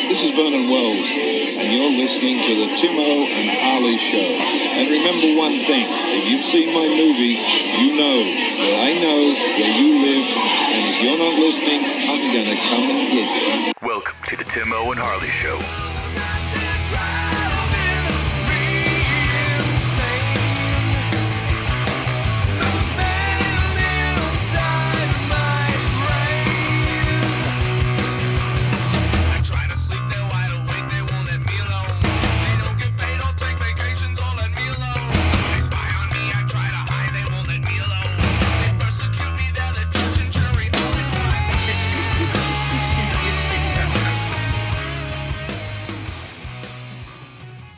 This is Vernon Wells, and you're listening to the Timo and Harley Show. And remember one thing, if you've seen my movies, you know that I know where you live, and if you're not listening, I'm going to come and get you. Welcome to the Timo and Harley Show.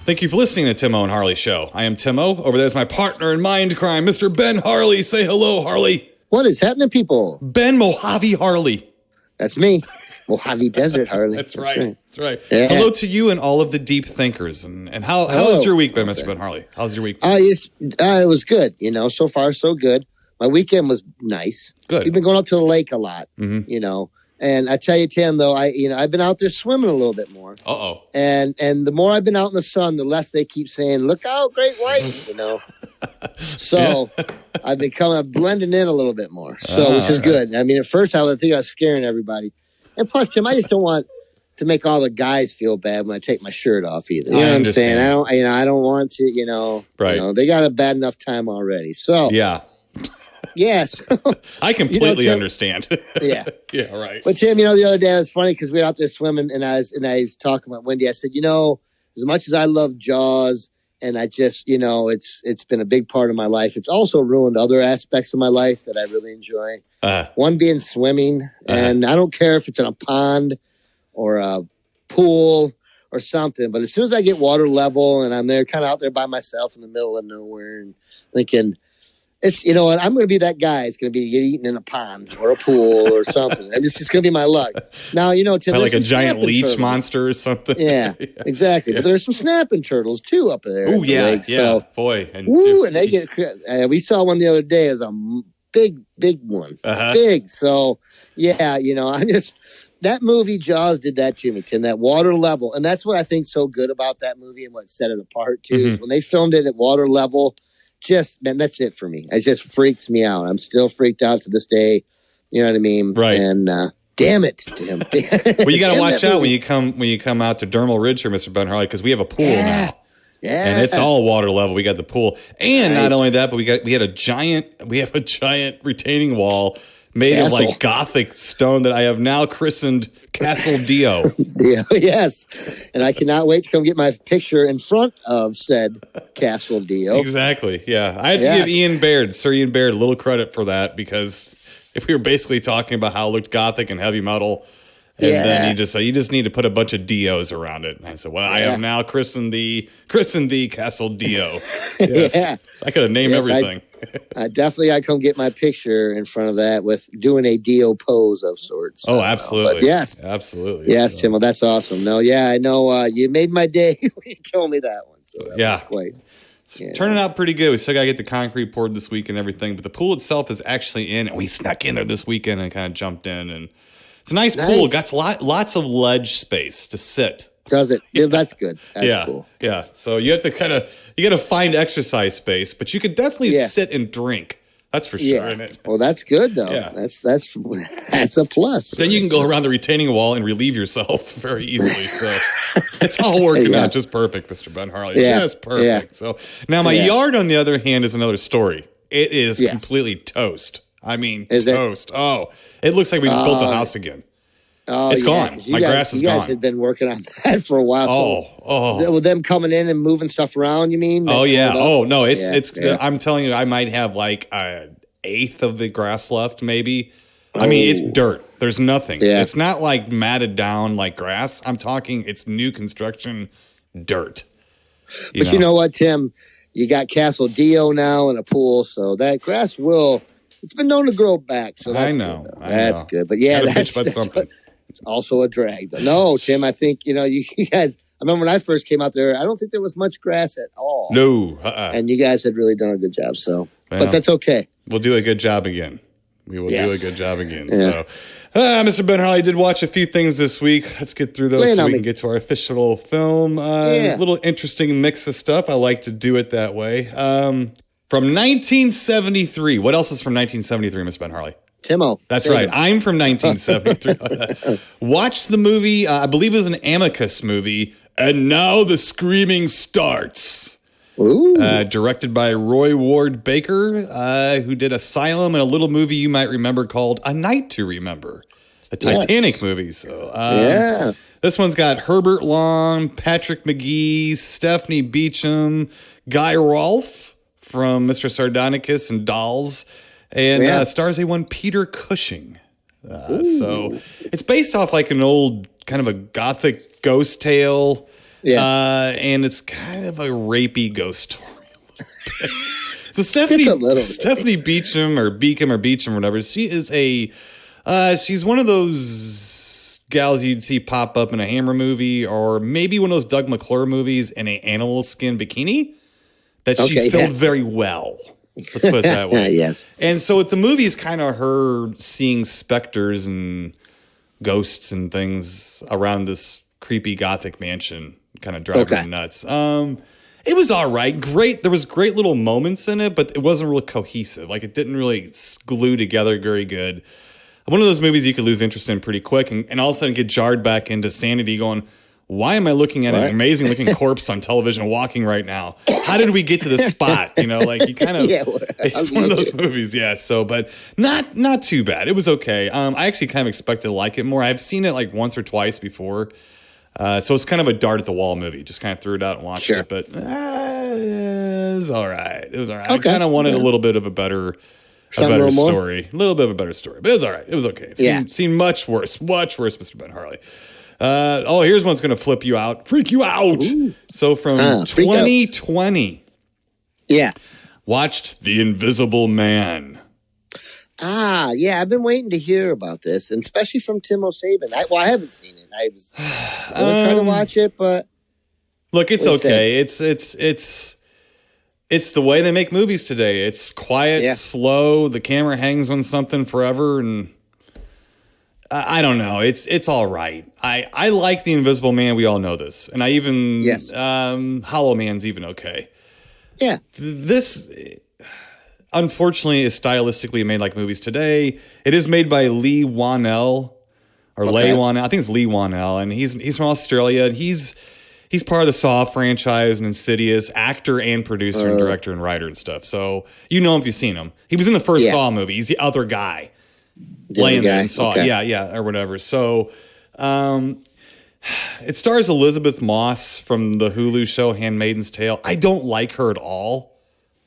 Thank you for listening to Timo and Harley Show. I am Timo. Over there is my partner in mind crime, Mr. Ben Harley. Say hello, Harley. What is happening, people? Ben Mojave Harley. That's me. Mojave Desert Harley. That's right. That's right. Yeah. Hello to you and all of the deep thinkers. And how has your week been, Mr. Ben Harley? How's your week been? It was good. You know, so far so good. My weekend was nice. Good. We've been going up to the lake a lot. Mm-hmm. You know. And I tell you, Tim, though, I've been out there swimming a little bit more. Uh-oh. And the more I've been out in the sun, the less they keep saying, "Look out, great white," you know. So yeah. I've been blending in a little bit more, which is good. I mean, at first I think I was scaring everybody, and plus, Tim, I just don't want to make all the guys feel bad when I take my shirt off either. You know what I'm saying? I don't want to. Right. You know, they got a bad enough time already. So yeah. Yes. I completely understand. Yeah. Yeah, right. But Tim, the other day it was funny because we were out there swimming and I was talking about Wendy. I said, as much as I love Jaws and I just, it's been a big part of my life. It's also ruined other aspects of my life that I really enjoy. One being swimming. And I don't care if it's in a pond or a pool or something. But as soon as I get water level and I'm there kind of out there by myself in the middle of nowhere and thinking, it's, I'm going to be that guy. It's going to be get eaten in a pond or a pool or something. And it's just going to be my luck. Now, Tim, like a giant leech monster or something. Yeah, exactly. Yeah. But there's some snapping turtles too up there. Oh yeah, lake, yeah, so, boy. And they get. We saw one the other day. It was a big one. It's big. So yeah, I'm just. That movie Jaws did that to me, Tim. That water level, and that's what I think so good about that movie and what set it apart too. Is when they filmed it at water level. That's it for me. It just freaks me out. I'm still freaked out to this day. You know what I mean? Right. And damn it, Tim. Well, you got to watch out when you come out to Dermal Ridge here, Mr. Ben Harley, because we have a pool now. Yeah. And it's all water level. We got the pool, and not only that, but we have a giant retaining wall made of like Gothic stone that I have now christened Castle Dio. Yes. And I cannot wait to come get my picture in front of said Castle Dio. Exactly. Yeah. I had to give Sir Ian Baird, a little credit for that because if we were basically talking about how it looked Gothic and heavy metal, and then you just need to put a bunch of Dios around it. And I said, well, I have now christened the Castle Dio. Yes. Yeah. I could have named everything. I definitely got to come get my picture in front of that with doing a Dio pose of sorts. Oh, absolutely. But yes. Absolutely. Yes, Tim. Well, that's awesome. No, yeah, I know you made my day when you told me that one. So that was great. It's turning out pretty good. We still got to get the concrete poured this week and everything, but the pool itself is actually in, and we snuck in there this weekend and kind of jumped in, and it's a nice pool. It got lots of ledge space to sit. Does it? Yeah, that's good. That's cool. Yeah. So you have to you got to find exercise space, but you could definitely sit and drink. That's for sure. Isn't it? Well, that's good though. Yeah. That's a plus. Then you can go around the retaining wall and relieve yourself very easily. So it's all working out just perfect, Mr. Ben Harley. Yeah. Just perfect. Yeah. So now my yard, on the other hand, is another story. It is completely toast. I mean, toast. Oh, it looks like we just built the house again. Oh, it's gone. My grass is gone. You guys had been working on that for a while. With them coming in and moving stuff around, you mean? Oh, yeah. Oh, no. It's. I'm telling you, I might have like an eighth of the grass left, maybe. I mean, it's dirt. There's nothing. Yeah. It's not like matted down like grass. I'm talking, it's new construction dirt. But you know what, Tim? You got Castle Dio now and a pool, so that grass it's been known to grow back. So that's good. That's good. But yeah, it's also a drag. Though. No, Tim, I think, you guys, I remember when I first came out there, I don't think there was much grass at all. No. And you guys had really done a good job. So, but that's okay. We'll do a good job again. We will do a good job again. Yeah. Mr. Ben Harley, did watch a few things this week. Let's get through those so we can get to our official film. A little interesting mix of stuff. I like to do it that way. From 1973. What else is from 1973, Mr. Ben Harley? Timo. That's right. I'm from 1973. Watched the movie. I believe it was an Amicus movie. And Now the Screaming Starts. Directed by Roy Ward Baker, who did Asylum and a little movie you might remember called A Night to Remember, the Titanic movie. So, this one's got Herbert Long, Patrick McGee, Stephanie Beacham, Guy Rolfe from Mr. Sardonicus and Dolls, and stars A1 Peter Cushing. So it's based off like an old kind of a gothic ghost tale. And it's kind of a rapey ghost story. So Stephanie Beacham or Beacham or whatever, she is she's one of those gals you'd see pop up in a Hammer movie or maybe one of those Doug McClure movies in an animal skin bikini that she filled very well. Let's put it that way. Yes. And so the movie is kind of her seeing specters and ghosts and things around this creepy gothic mansion, kind of driving her nuts. It was all right. Great. There was great little moments in it, but it wasn't really cohesive. Like it didn't really glue together very good. One of those movies you could lose interest in pretty quick and all of a sudden get jarred back into sanity going, why am I looking at an amazing looking corpse on television walking right now? How did we get to this spot? You know, like you kind of, it's one of those movies. Yeah. So, but not too bad. It was okay. I actually kind of expected to like it more. I've seen it like once or twice before. So it's kind of a dart at the wall movie. Just kind of threw it out and watched it, but it was all right. It was all right. Okay. I kind of wanted a little bit of a better story. A little bit of a better story, but it was all right. It was okay. Seen much worse, Mr. Ben Harley. Here's one's going to freak you out. Ooh. So from 2020. Yeah. Watched The Invisible Man. I've been waiting to hear about this, and especially from Timo Saban. I haven't seen it. I was trying to watch it, but look, it's okay. It's the way they make movies today. It's quiet, slow. The camera hangs on something forever, and I don't know. It's all right. I like The Invisible Man. We all know this, and I even Hollow Man's even okay. Yeah, this. Unfortunately, is stylistically made like movies today. It is made by Lee Whannell, Leigh Whannell. I think it's Lee Whannell, and he's from Australia. He's part of the Saw franchise and Insidious, actor and producer and director and writer and stuff. So you know him if you've seen him. He was in the first Saw movie. He's the other guy laying there in Saw. Yeah, or whatever. So it stars Elizabeth Moss from the Hulu show Handmaid's Tale. I don't like her at all.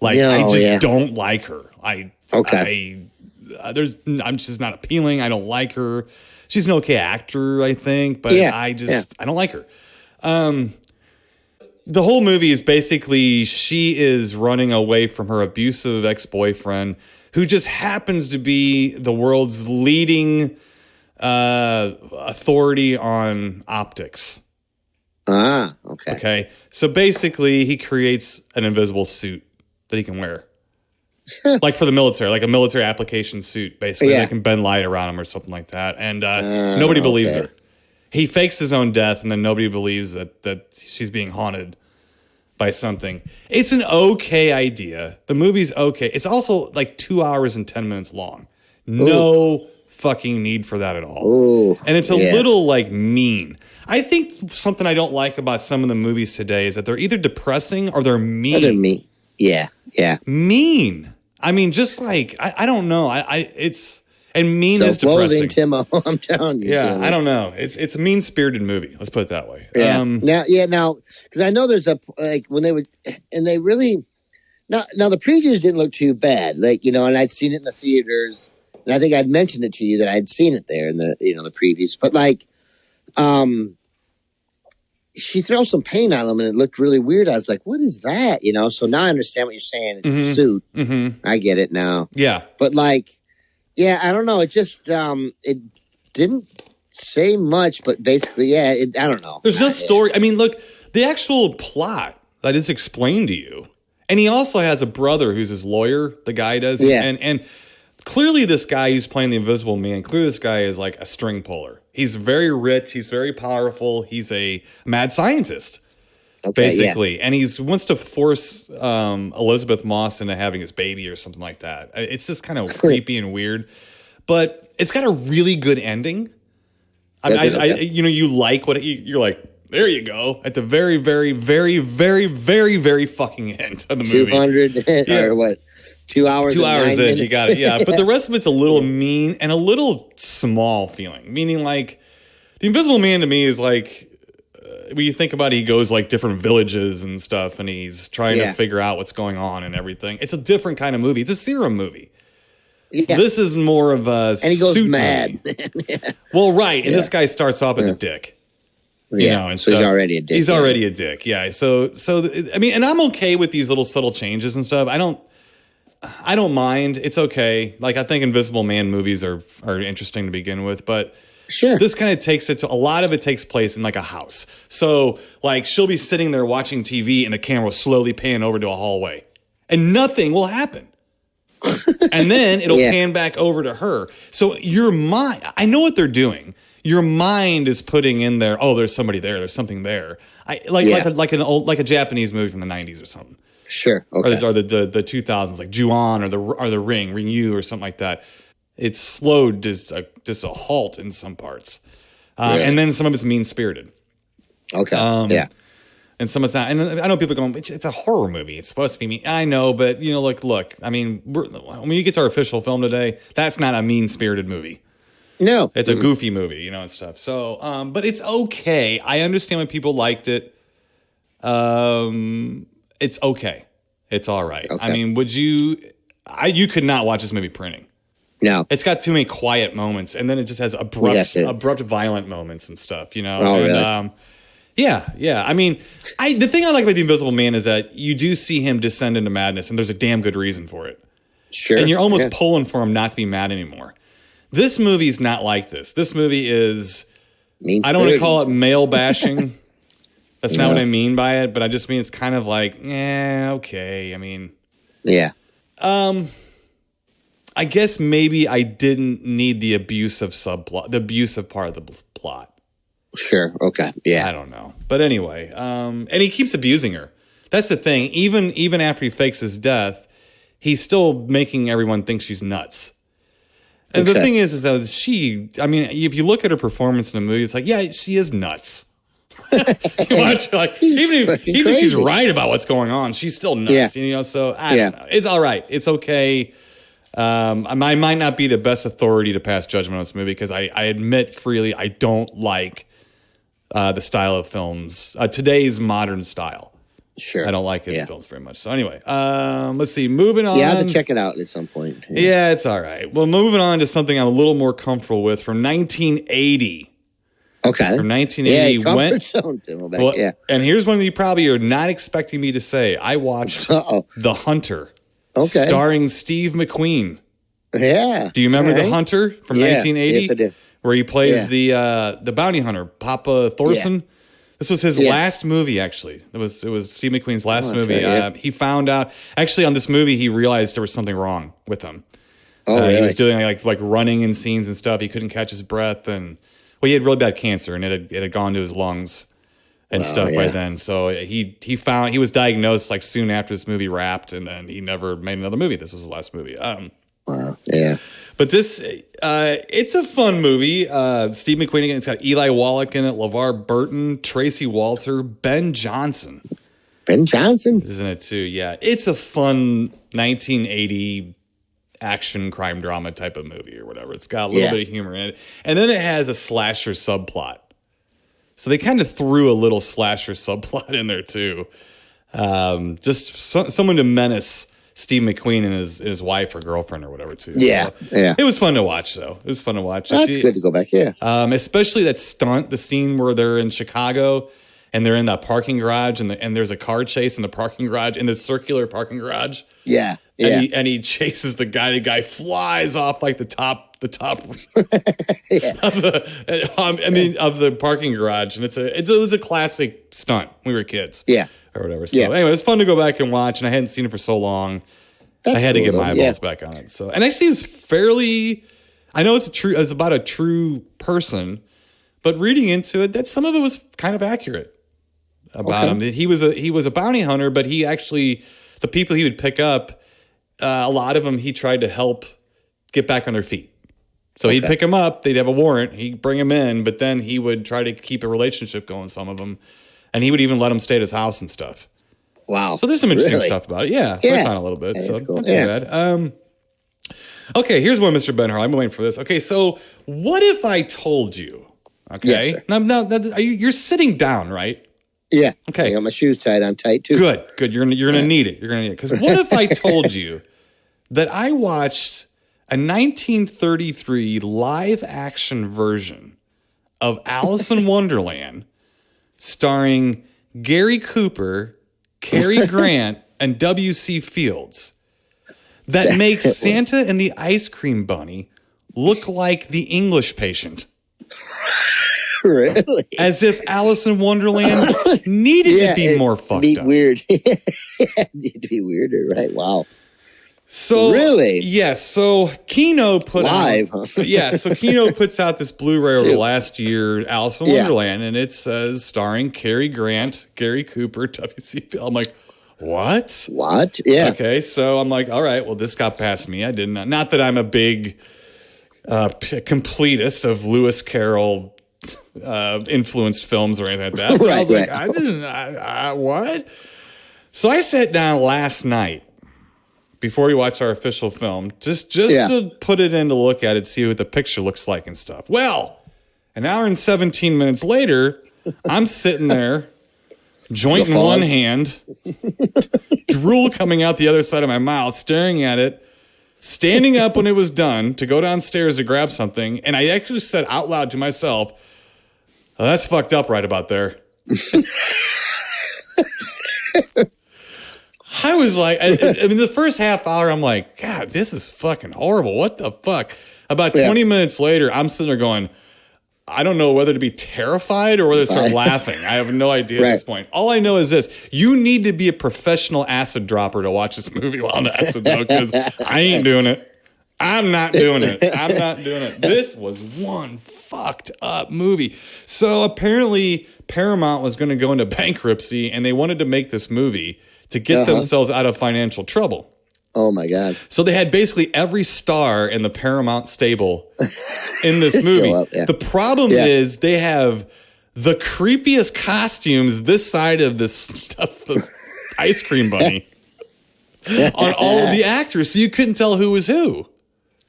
I just don't like her. I'm just not appealing. I don't like her. She's an okay actor, I think, but I don't like her. The whole movie is basically she is running away from her abusive ex-boyfriend who just happens to be the world's leading authority on optics. Okay. So basically he creates an invisible suit that he can wear. Like for the military, like a military application suit, basically. They can bend light around him or something like that. And nobody believes her. He fakes his own death, and then nobody believes that she's being haunted by something. It's an okay idea. The movie's okay. It's also like 2 hours and 10 minutes long. No fucking need for that at all. Ooh, and it's a little like mean. I think something I don't like about some of the movies today is that they're either depressing or they're mean. They're mean. Yeah. Mean. I mean, just like I don't know. It's and mean is depressing. Timo, I'm telling you. Yeah, Tim, I don't know. It's a mean spirited movie. Let's put it that way. Yeah. Now, because I know there's when they would and they really now the previews didn't look too bad. And I'd seen it in the theaters, and I think I'd mentioned it to you that I'd seen it there in the the previews. But she throws some paint on him and it looked really weird. I was like, what is that? So now I understand what you're saying. It's a suit. Mm-hmm. I get it now. Yeah. But I don't know. It just, it didn't say much, but basically, I don't know. There's no story. I mean, look, the actual plot that is explained to you. And he also has a brother who's his lawyer, the guy does. Yeah. And clearly this guy who's playing the Invisible Man, clearly this guy is like a string puller. He's very rich. He's very powerful. He's a mad scientist. Basically, and he wants to force Elizabeth Moss into having his baby or something like that. It's just kind of creepy and weird, but it's got a really good ending. You like what you're like. There you go at the very, very, very, very, very, very fucking end of the movie. 200 or what? 2 hours. 2 hours in, minutes. you got it. Yeah, but the rest of it's a little mean and a little small feeling. Meaning, like the Invisible Man to me is like. When you think about it, he goes like different villages and stuff, and he's trying to figure out what's going on and everything. It's a different kind of movie. It's a serum movie. Yeah. This is more of a and he goes mad. Well, right, and this guy starts off as a dick. You know, and so he's already a dick. He's already a dick. Yeah. So I mean, and I'm okay with these little subtle changes and stuff. I don't mind. It's okay. Like I think Invisible Man movies are interesting to begin with, but. Sure. This kind of takes it to a lot of it takes place in like a house. So like she'll be sitting there watching TV and the camera will slowly pan over to a hallway and nothing will happen. And then it'll pan back over to her. So your mind, I know what they're doing. Your mind is putting in there, oh, there's somebody there. There's something there. Like a Japanese movie from the 90s or something. Sure. Okay. Or the 2000s, like Ju-on or the Ring U or something like that. It's slowed just a halt in some parts. Really? And then some of it's mean-spirited. Okay. And some of it's not. And I know people are going, it's a horror movie. It's supposed to be mean. I know, but, look, I mean, when you get to our official film today, that's not a mean-spirited movie. No. It's a goofy movie, and stuff. So, but it's okay. I understand when people liked it. It's okay. It's all right. Okay. I mean, you could not watch this movie printing. No. It's got too many quiet moments, and then it just has abrupt, violent moments and stuff, Oh, and, really? Yeah. I mean, the thing I like about The Invisible Man is that you do see him descend into madness, and there's a damn good reason for it. Sure. And you're almost pulling for him not to be mad anymore. This movie's not like this. This movie is, I don't want to call it male bashing. That's not what I mean by it, but I just mean it's kind of like, okay. I mean. Yeah. I guess maybe I didn't need the abusive part of the plot. Sure. Okay. Yeah. I don't know. But anyway, and he keeps abusing her. That's the thing. Even after he fakes his death, he's still making everyone think she's nuts. And the thing is that if you look at her performance in the movie, it's like, yeah, she is nuts. Watch, like, even if she's right about what's going on, she's still nuts. Yeah. So I don't know. It's all right. It's okay. I might not be the best authority to pass judgment on this movie because I admit freely I don't like the style of films, today's modern style. Sure. I don't like it in films very much. So anyway, let's see. Moving on. Yeah, I have to check it out at some point. Yeah, it's all right. Well, moving on to something I'm a little more comfortable with from 1980. Okay. From 1980. Comfort zone, Tim. And here's one that you probably are not expecting me to say. I watched The Hunter. Okay. Starring Steve McQueen. Yeah. Do you remember The Hunter from 1980? Yes, I do. Where he plays the bounty hunter, Papa Thorson. Yeah. This was his last movie, actually. It was Steve McQueen's last movie. Right, he found out, actually, on this movie, he realized there was something wrong with him. Oh, really? He was doing like running in scenes and stuff. He couldn't catch his breath, and he had really bad cancer, and it had gone to his lungs and stuff by then. So he was diagnosed like soon after this movie wrapped, and then he never made another movie. This was his last movie. Wow. Yeah. But this, it's a fun movie. Steve McQueen again. It's got Eli Wallach in it, LeVar Burton, Tracy Walter, Ben Johnson. Ben Johnson? Isn't it too? Yeah. It's a fun 1980 action crime drama type of movie or whatever. It's got a little bit of humor in it. And then it has a slasher subplot. So they kind of threw a little slasher subplot in there too. Just someone to menace Steve McQueen and his wife or girlfriend or whatever too. Yeah, so it was fun to watch though. It was fun to watch. That's good to go back. Yeah, especially that stunt, the scene where they're in Chicago and they're in that parking garage and there's a car chase in the parking garage in the circular parking garage. Yeah, and he chases the guy. The guy flies off like the top of the parking garage, and it was a classic stunt when we were kids. Yeah. Or whatever. So anyway, it's fun to go back and watch, and I hadn't seen it for so long. I had to get my eyeballs back on it. So, and actually, it's fairly. I know it's about a true person, but reading into it, that some of it was kind of accurate about him. He was a bounty hunter, but he actually, the people he would pick up, a lot of them he tried to help get back on their feet. So he'd pick them up, they'd have a warrant, he'd bring them in, but then he would try to keep a relationship going, some of them, and he would even let them stay at his house and stuff. Wow. So there's some interesting stuff about it. Yeah. Click on a little bit. So cool. Not too bad. Okay, here's one, Mr. Ben Harley. I'm waiting for this. Okay, so what if I told you? Okay. Yes, sir. Now, you're sitting down, right? Yeah. Okay. I got my shoes tied on tight too. Good. You're gonna need it. You're gonna need it. Because what if I told you that I watched a 1933 live action version of Alice in Wonderland starring Gary Cooper, Cary Grant, and W.C. Fields that makes Santa and the Ice Cream Bunny look like the English Patient? Really? As if Alice in Wonderland needed to be more fucked up. Weird. Need to be weirder, right? Wow. So really? Yes. So Kino put live, out, huh? So Kino puts out this Blu-ray over the last year, Alice in Wonderland, and it says starring Cary Grant, Gary Cooper, W.C. Fields. I'm like, what? What? Yeah. Okay. So I'm like, all right. Well, this got past me. I didn't. Not that I'm a big completist of Lewis Carroll influenced films or anything like that. But I was like, I didn't. What? So I sat down last night before we watch our official film, just to put it in to look at it, see what the picture looks like and stuff. Well, an hour and 17 minutes later, I'm sitting there, joint in one hand, drool coming out the other side of my mouth, staring at it, standing up when it was done to go downstairs to grab something, and I actually said out loud to myself, oh, that's fucked up right about there. I was like, I mean, the first half hour, I'm like, God, this is fucking horrible. What the fuck? About 20 minutes later, I'm sitting there going, I don't know whether to be terrified or whether to start laughing. I have no idea at this point. All I know is this. You need to be a professional acid dropper to watch this movie while on acid, though, because I ain't doing it. I'm not doing it. This was one fucked up movie. So apparently Paramount was going to go into bankruptcy, and they wanted to make this movie to get themselves out of financial trouble. Oh, my God. So they had basically every star in the Paramount stable in this movie. The problem is they have the creepiest costumes this side of this stuff, the Ice Cream Bunny, on all of the actors. So you couldn't tell who was who.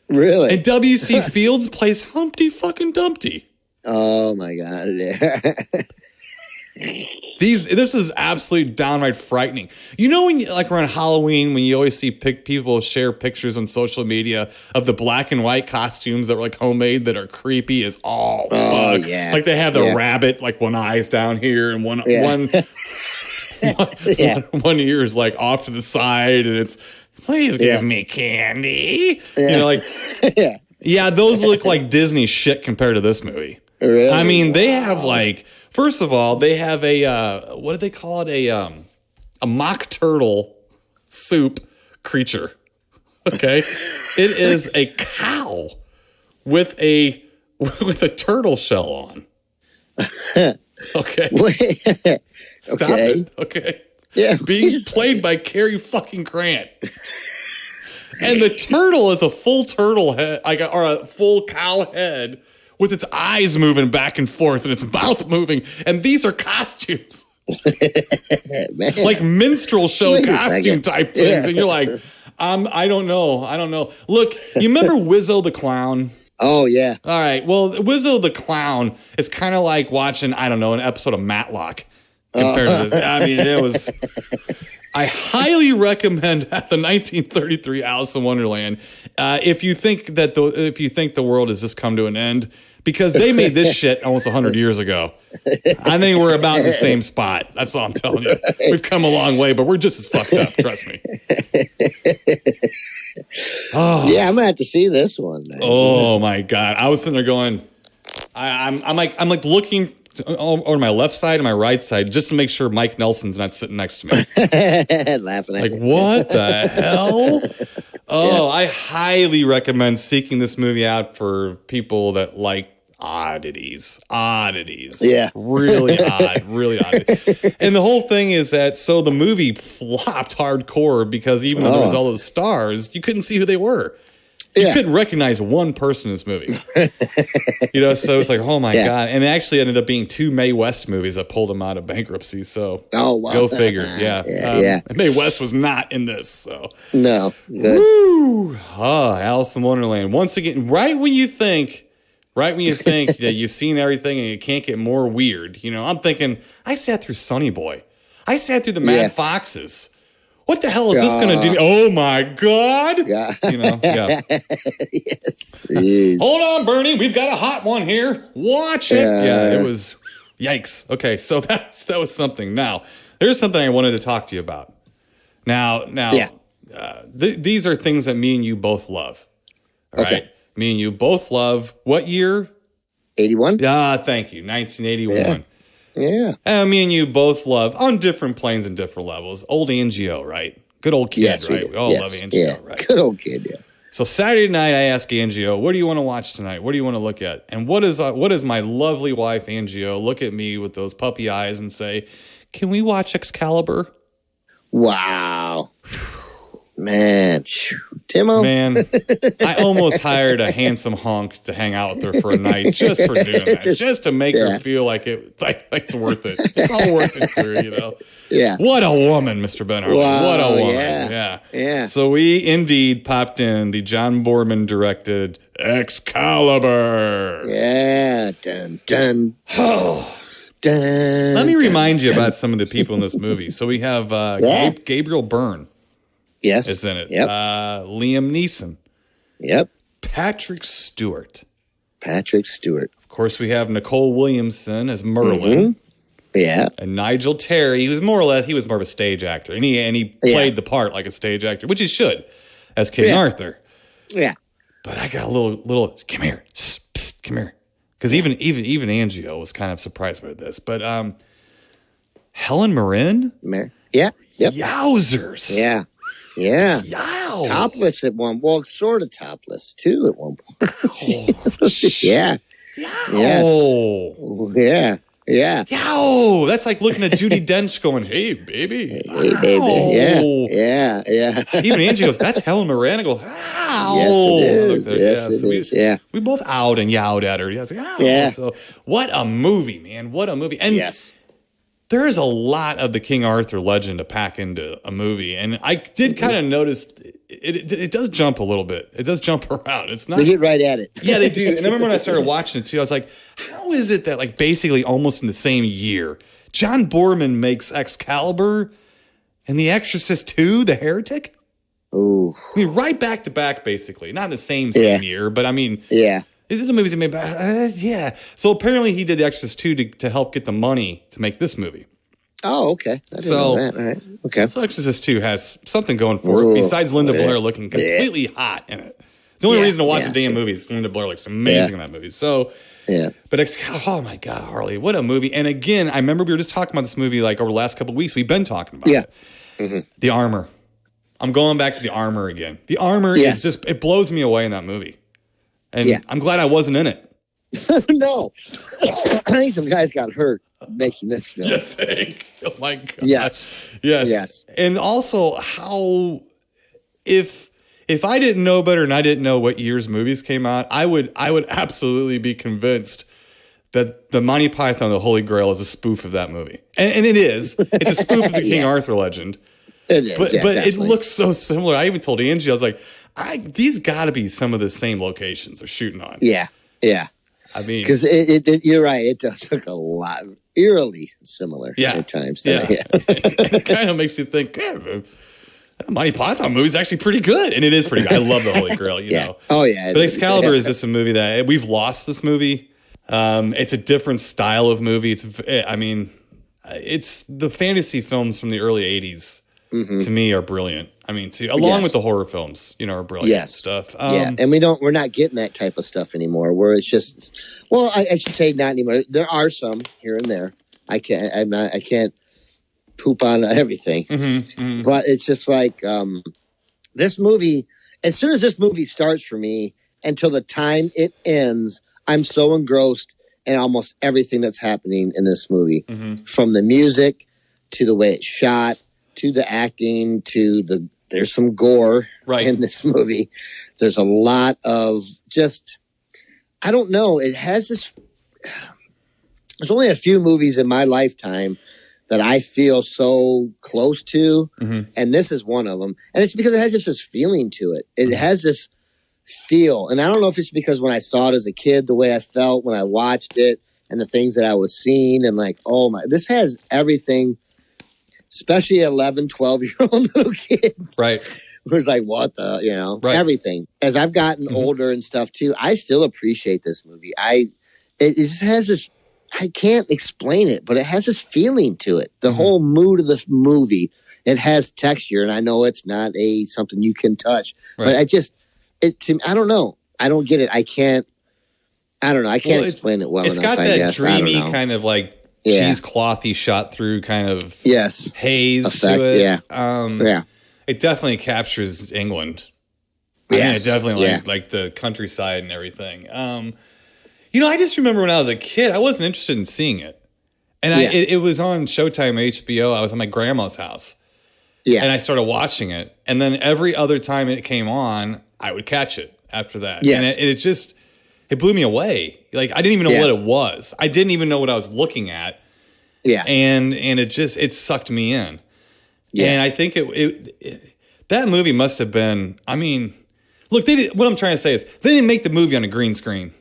Really? And W.C. Fields plays Humpty fucking Dumpty. Oh, my God. This is absolutely downright frightening. You know, when like around Halloween, when you always see people share pictures on social media of the black and white costumes that were like homemade that are creepy as all fuck. Yeah. Like they have the rabbit, like one eye's down here and one ear is like off to the side, and it's please give me candy. You know, like those look like Disney shit compared to this movie. Really? I mean, they have like, first of all, they have a what do they call it? A mock turtle soup creature. Okay, it is a cow with a turtle shell on. Okay, stop it. Okay, being played by Cary fucking Grant. And the turtle is a full turtle head, or a full cow head, with its eyes moving back and forth and its mouth moving. And these are costumes. Like minstrel show costume type things. And you're like, I don't know. Look, you remember Wizzo the Clown? Oh, yeah. All right. Well, Wizzo the Clown is kind of like watching, I don't know, an episode of Matlock compared to this. I mean, it was... I highly recommend the 1933 Alice in Wonderland if you think the world has just come to an end, because they made this shit almost 100 years ago. I think we're about in the same spot. That's all I'm telling you. We've come a long way, but we're just as fucked up. Trust me. Oh yeah, I'm gonna have to see this one, man. Oh my God, I was sitting there going, I'm like looking. on my left side and my right side just to make sure Mike Nelson's not sitting next to me. Laughing at Like, you. what the hell? Oh, I highly recommend seeking this movie out for people that like oddities. Yeah. Really odd, really odd. And the whole thing is that, so the movie flopped hardcore because even though there was all those stars, you couldn't see who they were. You couldn't recognize one person in this movie. So it's like, oh my God. And it actually ended up being 2 Mae West movies that pulled him out of bankruptcy. So go figure. Mae West was not in this. So no. Good. Woo! Alice in Wonderland. Once again, right when you think that you've seen everything and you can't get more weird, I'm thinking, I sat through Sonny Boy. I sat through the Mad Foxes. What the hell is this going to do? Oh my God. Yeah. Yes. Hold on, Bernie. We've got a hot one here. Watch it. Yeah, it was yikes. Okay, so that was something. Now, there's something I wanted to talk to you about. Now, these are things that me and you both love. All right? Me and you both love what year? 81. Thank you. 1981. Yeah. Me and you both love, on different planes and different levels, old Angio, right? Good old kid, right? We all love Angio, right? Good old kid, yeah. So Saturday night, I asked Angio, what do you want to watch tonight? What do you want to look at? And what is my lovely wife, Angio, look at me with those puppy eyes and say, can we watch Excalibur? Wow. Man. Timo? Man, I almost hired a handsome honk to hang out with her for a night just for doing that. Just to make her feel like it's worth it. It's all worth it to her, Yeah. What a woman, Mr. Ben Harley. Wow, what a woman. Yeah. So we indeed popped in the John Boorman directed Excalibur. Yeah. Dun, dun. Dun, Let me remind you about some of the people in this movie. So we have Gabriel Byrne. Yes. Is in it. Yep. Liam Neeson. Yep. Patrick Stewart. Of course, we have Nicole Williamson as Merlin. Yeah. And Nigel Terry, he was more of a stage actor. And he played the part like a stage actor, which he should, as King Arthur. Yeah. But I got a little come here. Psst, come here. Because even Angio was kind of surprised by this. But Helen Mirren? Yeah. Yep. Yowzers. Yeah. Yeah. Yow. Topless at one. Well, sort of topless too at one point. Yeah. Yow. Yes. Yeah. Yow. That's like looking at Judi Dench going, hey, baby. Hey, baby. Yeah. Even Angie goes, that's Helen Mirren. I go, ow. Yes, it is. Yeah. We both owed and yowed at her. Yeah. Like, ow. Yeah. So what a movie, man. What a movie. And there is a lot of the King Arthur legend to pack into a movie. And I did kind of notice it does jump a little bit. It does jump around. It's not. They get right at it. Yeah, they do. And I remember when I started watching it too, I was like, how is it that like basically almost in the same year, John Boorman makes Excalibur and The Exorcist 2, The Heretic? Ooh. I mean, right back to back, basically. Not in the same year, but I mean. Yeah. These are the movies he made. Yeah. So apparently he did The Exorcist 2 to help get the money to make this movie. Oh, okay. I didn't know that. All right. Okay. So Exorcist 2 has something going for it besides Linda Blair looking completely hot in it. The only reason to watch the damn movie is Linda Blair looks amazing in that movie. So, but oh my God, Harley, what a movie. And again, I remember we were just talking about this movie like over the last couple of weeks. We've been talking about it. Mm-hmm. The armor. I'm going back to the armor again. The armor is just, it blows me away in that movie. And I'm glad I wasn't in it. No. I think some guys got hurt making this film. You think? Oh my God. Yes. And also how if I didn't know better and I didn't know what year's movies came out, I would absolutely be convinced that the Monty Python and the Holy Grail is a spoof of that movie. And it is. It's a spoof of the King Arthur legend. It is. But it looks so similar. I even told Angie, I was like, these got to be some of the same locations they're shooting on. Yeah. I mean, because you're right. It does look a lot eerily similar at times. It kind of makes you think, the Monty Python movie is actually pretty good, and it is pretty good. I love the Holy Grail, you know. Oh yeah. But Excalibur is just a movie that we've lost. This movie, it's a different style of movie. It's the fantasy films from the early '80s. to me are brilliant. I mean, along with the horror films, are brilliant stuff. And we're not getting that type of stuff anymore. Where it's just, well, I should say not anymore. There are some here and there. I can't poop on everything, but it's just like this movie. As soon as this movie starts for me, until the time it ends, I'm so engrossed in almost everything that's happening in this movie, from the music to the way it's shot, to the acting, there's some gore in this movie. There's a lot of just, I don't know. It has this, there's only a few movies in my lifetime that I feel so close to. And this is one of them. And it's because it has just this feeling to it. It has this feel. And I don't know if it's because when I saw it as a kid, the way I felt when I watched it and the things that I was seeing, and like, oh my, this has everything, especially 11, 12-year-old little kids. Right. Who's like, what the, everything. As I've gotten older and stuff too, I still appreciate this movie. It just has this, I can't explain it, but it has this feeling to it. The whole mood of this movie, it has texture, and I know it's not something you can touch, but I don't know. I don't get it. I don't know. I can't explain it well enough. It's got that dreamy kind of like cheeseclothy shot through kind of haze effect, to it. It definitely captures England. I mean, it definitely like the countryside and everything. I just remember when I was a kid, I wasn't interested in seeing it. And it was on Showtime HBO. I was at my grandma's house. Yeah. And I started watching it. And then every other time it came on, I would catch it after that. Yes. And it blew me away. Like, I didn't even know what it was. I didn't even know what I was looking at. Yeah. And it sucked me in. Yeah. And I think that movie must have been, I mean, look, what I'm trying to say is they didn't make the movie on a green screen.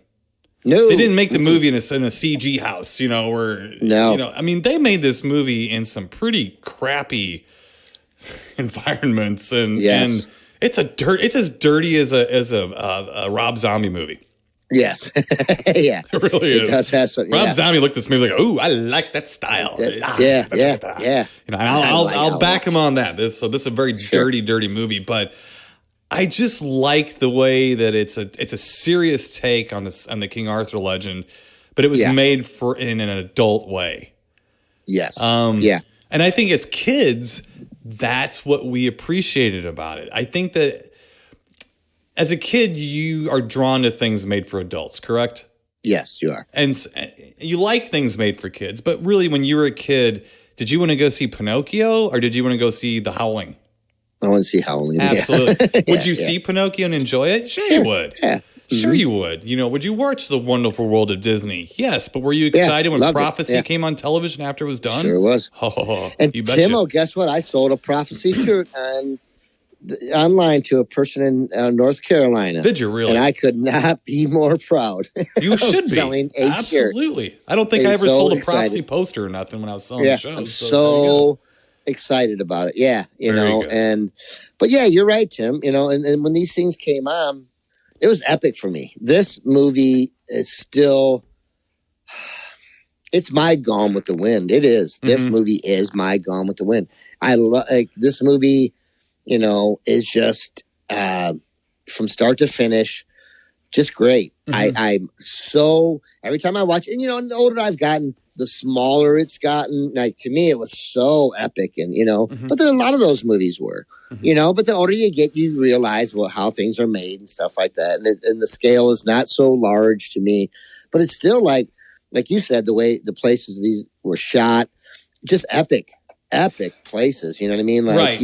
No, they didn't make the movie in a CG house, I mean, they made this movie in some pretty crappy environments, and it's as dirty as a Rob Zombie movie. Yes, it really is. It does have some, Rob Zombie looked at this movie like, "Oh, I like that style." I'll back him on that. This is a very dirty movie, but I just like the way that it's a serious take on the King Arthur legend, but it was made in an adult way. Yes. And I think as kids, that's what we appreciated about it. I think that as a kid, you are drawn to things made for adults, correct? Yes, you are. And you like things made for kids, but really when you were a kid, did you want to go see Pinocchio or did you want to go see The Howling? I want to see Howling. Absolutely. Would you see Pinocchio and enjoy it? Sure you would. Yeah. Sure you would. Would you watch The Wonderful World of Disney? Yes, but were you excited when Prophecy came on television after it was done? Sure was. Oh, and Timo, guess what? I sold a Prophecy shirt online to a person in North Carolina. Did you really? And I could not be more proud. You should be. Selling a Absolutely. Shirt. I don't think I ever sold a Prophecy poster or nothing when I was selling the show. I'm so excited about it. Yeah, but yeah, you're right, Tim. And when these things came on, it was epic for me. This movie is still, it's my Gone with the Wind. It is. This movie is my Gone with the Wind. I love this movie. Is just from start to finish, just great. I'm so every time I watch it, and the older I've gotten, the smaller it's gotten. Like to me, it was so epic, and but then a lot of those movies were, But the older you get, you realize how things are made and stuff like that, and the scale is not so large to me, but it's still like you said, the way the places these were shot, just epic places. You know what I mean? Like right.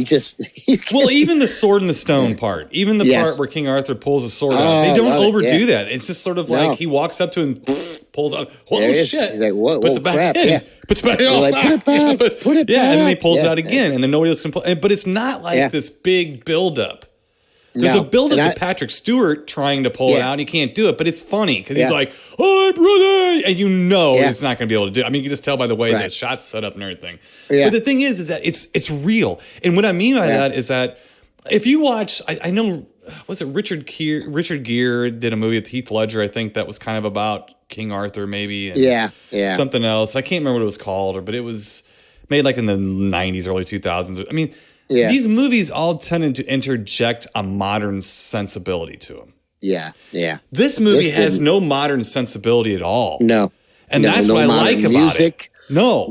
Well, even the sword and the stone part, even the part where King Arthur pulls a sword out, they don't overdo that. It's just sort of like he walks up to him and pulls out. Holy shit! He's like, "What? Puts it back in. Yeah. Puts it back in. Like, put it back. Put it back. Yeah, and then he pulls it out again, and then nobody else can pull. But it's not like this big buildup. There's a build-up to Patrick Stewart trying to pull it out, and he can't do it, but it's funny because he's like, "Oh, brother," and he's not going to be able to do it. I mean, you can just tell by the way that shot's set up and everything. Yeah. But the thing is that it's real. And what I mean by that is that if you watch, I know, was it Richard Gere did a movie with Heath Ledger, I think, that was kind of about King Arthur maybe. And something else. I can't remember what it was called, but it was made like in the 90s, early 2000s. I mean, Yeah. These movies all tended to interject a modern sensibility to them. Yeah. Yeah. This movie has no modern sensibility at all. No. And that's what I like about music. it. No,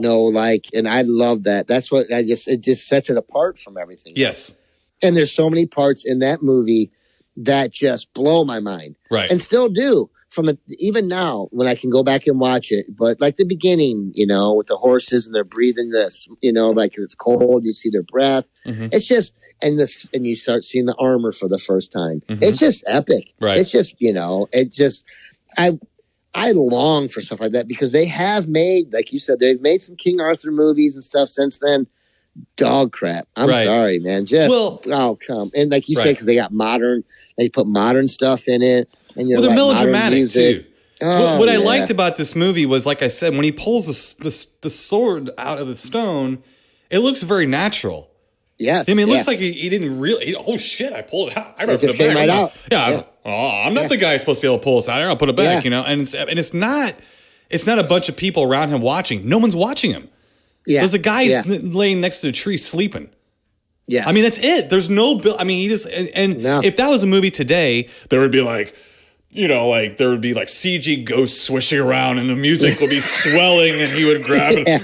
and I love that. That's what it just sets it apart from everything. Yes. else. And there's so many parts in that movie that just blow my mind. Right. And still do even now when I can go back and watch it. But like the beginning, with the horses and they're breathing this, like it's cold, you see their breath. Mm-hmm. It's just, and you start seeing the armor for the first time. Mm-hmm. It's just epic. Right. It's just, I long for stuff like that because they have made, like you said, they've made some King Arthur movies and stuff since then. Dog crap. I'm sorry, man. Come. And like you said, because they got they put modern stuff in it. And they're melodramatic too. What I yeah. liked about this movie was, like I said, when he pulls the sword out of the stone, it looks very natural. Yes. I mean, it looks like he didn't really. Oh shit! I pulled it out. It just came right out. Yeah. I'm not the guy who's supposed to be able to pull this out. I'll put it back. And it's not a bunch of people around him watching. No one's watching him. Yeah. There's a guy laying next to the tree sleeping. Yes. I mean, that's it. There's no bill. I mean, he just if that was a movie today, there would be like CG ghosts swishing around and the music would be swelling and he would grab it and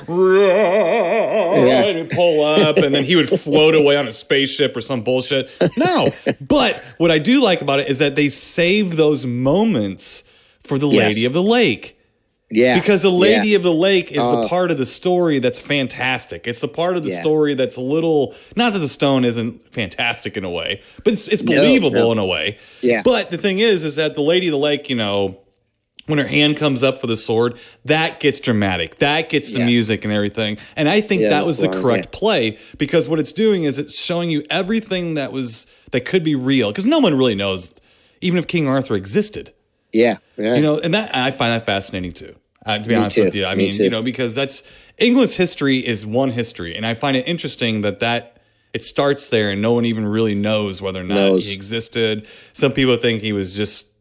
pull up and then he would float away on a spaceship or some bullshit. No. But what I do like about it is that they save those moments for the Lady of the Lake. Yeah. Because the Lady of the Lake is the part of the story that's fantastic. It's the part of the story that's a little, not that the stone isn't fantastic in a way, but it's believable in a way. Yeah. But the thing is that the Lady of the Lake, when her hand comes up for the sword, that gets dramatic. That gets the music and everything. And I think that was the correct play because what it's doing is it's showing you everything that could be real. Because no one really knows, even if King Arthur existed. Yeah. And I find that fascinating too. To be honest with you, I mean, because that's England's history is one history, and I find it interesting that it starts there, and no one even really knows whether or not he existed. Some people think he was just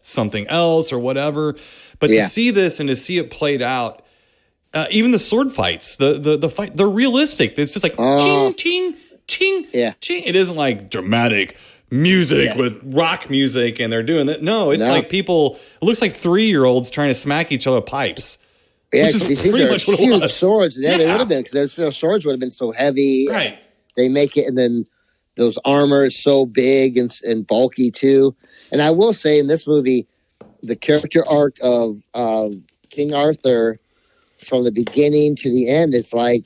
something else or whatever. But to see this and to see it played out, even the sword fights, the fight, they're realistic. It's just like ching, ching, ching, ching. It isn't like dramatic music with rock music and they're doing that. No, it's like people, it looks like 3-year-olds trying to smack each other with pipes. Yeah, these things are huge swords. Yeah, they would have been because their swords would have been so heavy. Right. They make it, and then those armor is so big and bulky too. And I will say in this movie, the character arc of King Arthur from the beginning to the end is like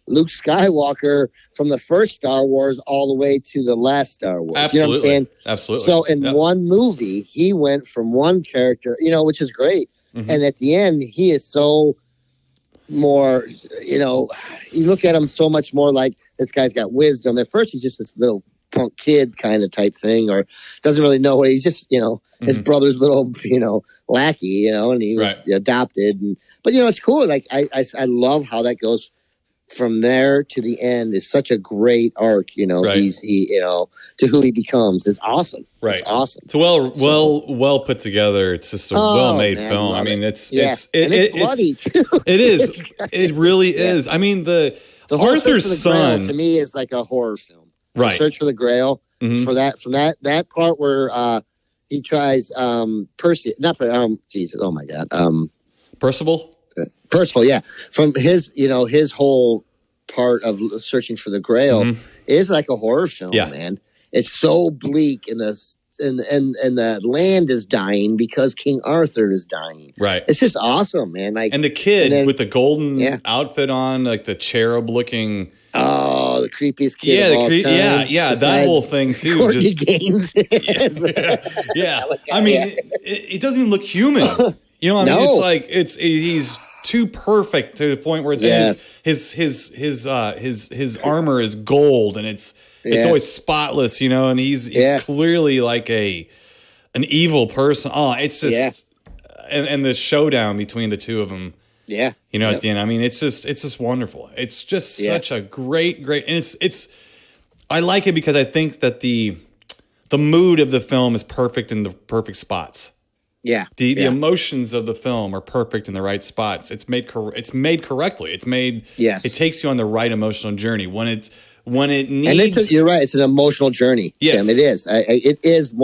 Luke Skywalker from the first Star Wars all the way to the last Star Wars. Absolutely. You know what I'm saying? Absolutely. So in one movie, he went from one character, which is great. Mm-hmm. And at the end, he is so more, you look at him so much more like this guy's got wisdom. At first, he's just this little punk kid kind of type thing, or doesn't really know what he's just, his brother's little, lackey, and he was adopted. But, it's cool. Like, I love how that goes from there to the end is such a great arc, he's to who he becomes. It's awesome. Right. It's awesome. It's well put together. It's just a well-made film. I mean, it's bloody too. It is. It really is. I mean, the Arthur's son to me is like a horror film. Right. The Search for the Grail. Mm-hmm. For that part where he tries Percy, not Jesus, oh my God. Percival, yeah. From his whole part of searching for the Grail is like a horror film, man. It's so bleak, and the land is dying because King Arthur is dying. Right. It's just awesome, man. Like, and the kid with the golden outfit on, like the cherub looking. Oh, the creepiest kid of all time. That whole thing too. Courtney Gaines. I mean, it doesn't even look human. You know what I mean? It's like he's too perfect to the point where his armor is gold and it's always spotless, and he's clearly like an evil person. Oh, it's just and the showdown between the two of them. Yeah. At the end, I mean, it's just wonderful. It's just such a great, and it's I like it because I think that the mood of the film is perfect in the perfect spots. Yeah. The emotions of the film are perfect in the right spots. It's made correctly. Yes. It takes you on the right emotional journey when it needs. And you're right. It's an emotional journey. Yes, Tim, it is. It is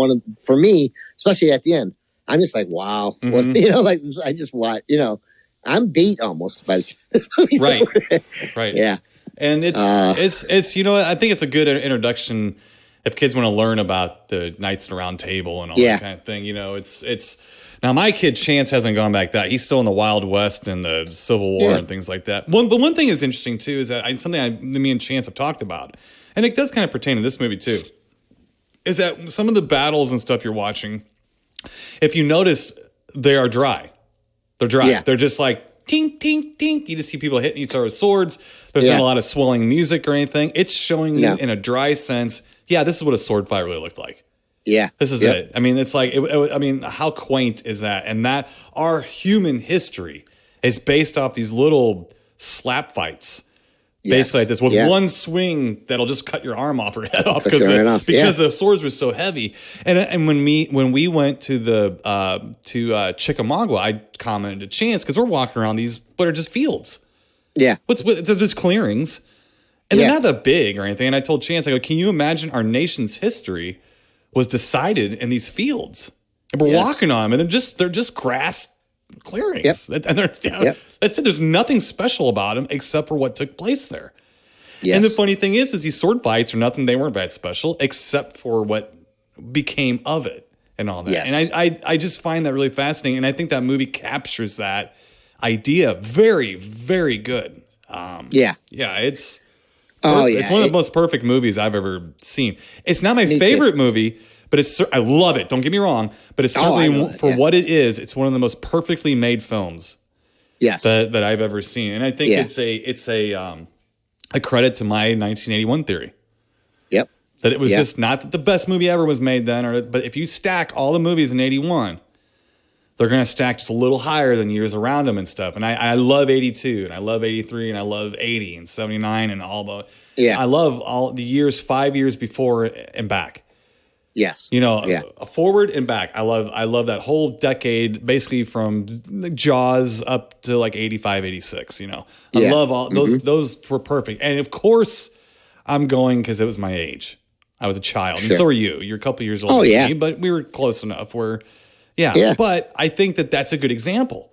for me, especially at the end. I'm just like, wow. Mm-hmm. Like I just watch. I'm beat almost by this movie. Right. Yeah. And it's I think it's a good introduction if kids want to learn about the Knights in the Round Table and all that kind of thing. It's now my kid Chance hasn't gone back that. He's still in the Wild West and the Civil War and things like that. But one thing is interesting too is that me and Chance have talked about, and it does kind of pertain to this movie too, is that some of the battles and stuff you're watching, if you notice, they are dry. They're dry. Yeah. They're just like tink, tink, tink. You just see people hitting each other with swords. There's not a lot of swelling music or anything. It's showing you in a dry sense. Yeah, this is what a sword fight really looked like. Yeah. This is it. I mean, it's like, how quaint is that? And that our human history is based off these little slap fights. Basically like this with one swing that'll just cut your arm off or head off because the swords were so heavy. And when we went to to Chickamauga, I commented to Chance because we're walking around these, but are just fields. Yeah. They're just clearings. And they're not that big or anything. And I told Chance, I go, can you imagine our nation's history was decided in these fields? And we're walking on them, and they're just grass clearings. Yep. And that's it. There's nothing special about them except for what took place there. Yes. And the funny thing is these sword fights are nothing. They weren't that special except for what became of it and all that. Yes. And I just find that really fascinating. And I think that movie captures that idea very, very good. It's one of the most perfect movies I've ever seen. It's not my favorite movie, but I love it. Don't get me wrong, but it's certainly what it is. It's one of the most perfectly made films. Yes, that I've ever seen, and I think it's a credit to my 1981 theory. Yep, that it was just not that the best movie ever was made then, but if you stack all the movies in 81. They're going to stack just a little higher than years around them and stuff. And I love 82 and I love 83 and I love 80 and 79 and all the, I love all the years, 5 years before and back. Yes. Forward and back. I love that whole decade, basically from Jaws up to like 85, 86, I love all those were perfect. And of course I'm going because it was my age. I was a child. Sure. And so are you. You're a couple years older than me, but we were close enough where, but I think that that's a good example.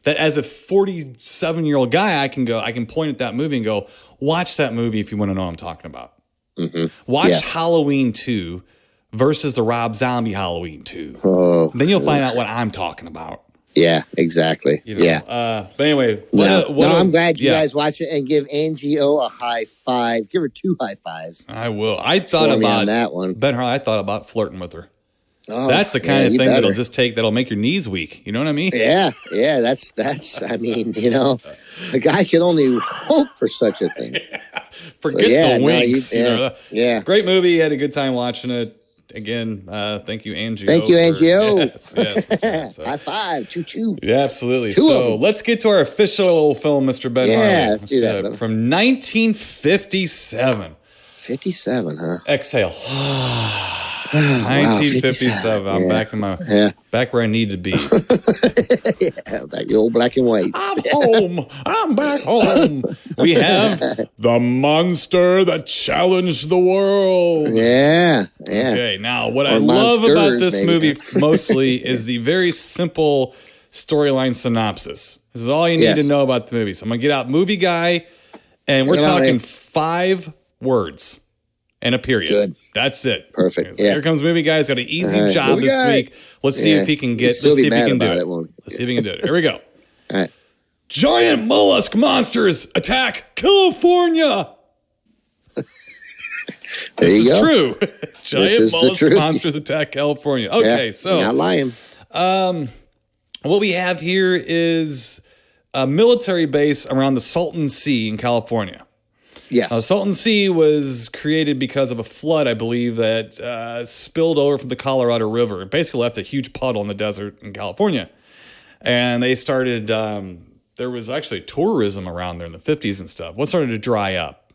That as a 47-year-old guy, I can point at that movie and go, watch that movie if you want to know what I'm talking about. Mm-hmm. Watch Halloween 2 versus the Rob Zombie Halloween 2. Oh, then you'll find out what I'm talking about. Yeah, exactly. But anyway, I'm glad you guys watch it and give Angie O a high five. Give her 2 high fives. I will. I thought about that one. Ben Harley, I thought about flirting with her. Oh, that's the kind of thing that'll make your knees weak. You know what I mean? Yeah. That's. I mean, a guy can only hope for such a thing. Forget the winks. Great movie. Had a good time watching it. Again, thank you, Angie. Thank you, Angie. Yes. High five. Choo choo. Yeah, absolutely. So let's get to our official film, Mr. Ben Harley. Yeah, let's do that. From 1957. 57, huh? Exhale. 1957. I'm back where I need to be. Back the old black and white. I'm home. I'm back home. We have the monster that challenged the world. Yeah. Okay. Now, what I love about this movie mostly is the very simple storyline synopsis. This is all you need to know about the movie. So I'm gonna get out movie guy, and we're talking 5 words and a period. Good. That's it. Perfect. So here comes movie guy. He's got an easy job this week. Let's see if he can get. Let's see if he can do it. Let's see if he can do it. Here we go. All right. Giant mollusk monsters attack California. This is true. Giant mollusk monsters attack California. Okay, so not lying. What we have here is a military base around the Salton Sea in California. Yes. Salton Sea was created because of a flood, I believe, that spilled over from the Colorado River. It basically left a huge puddle in the desert in California. And they started, there was actually tourism around there in the 50s and stuff. What started to dry up?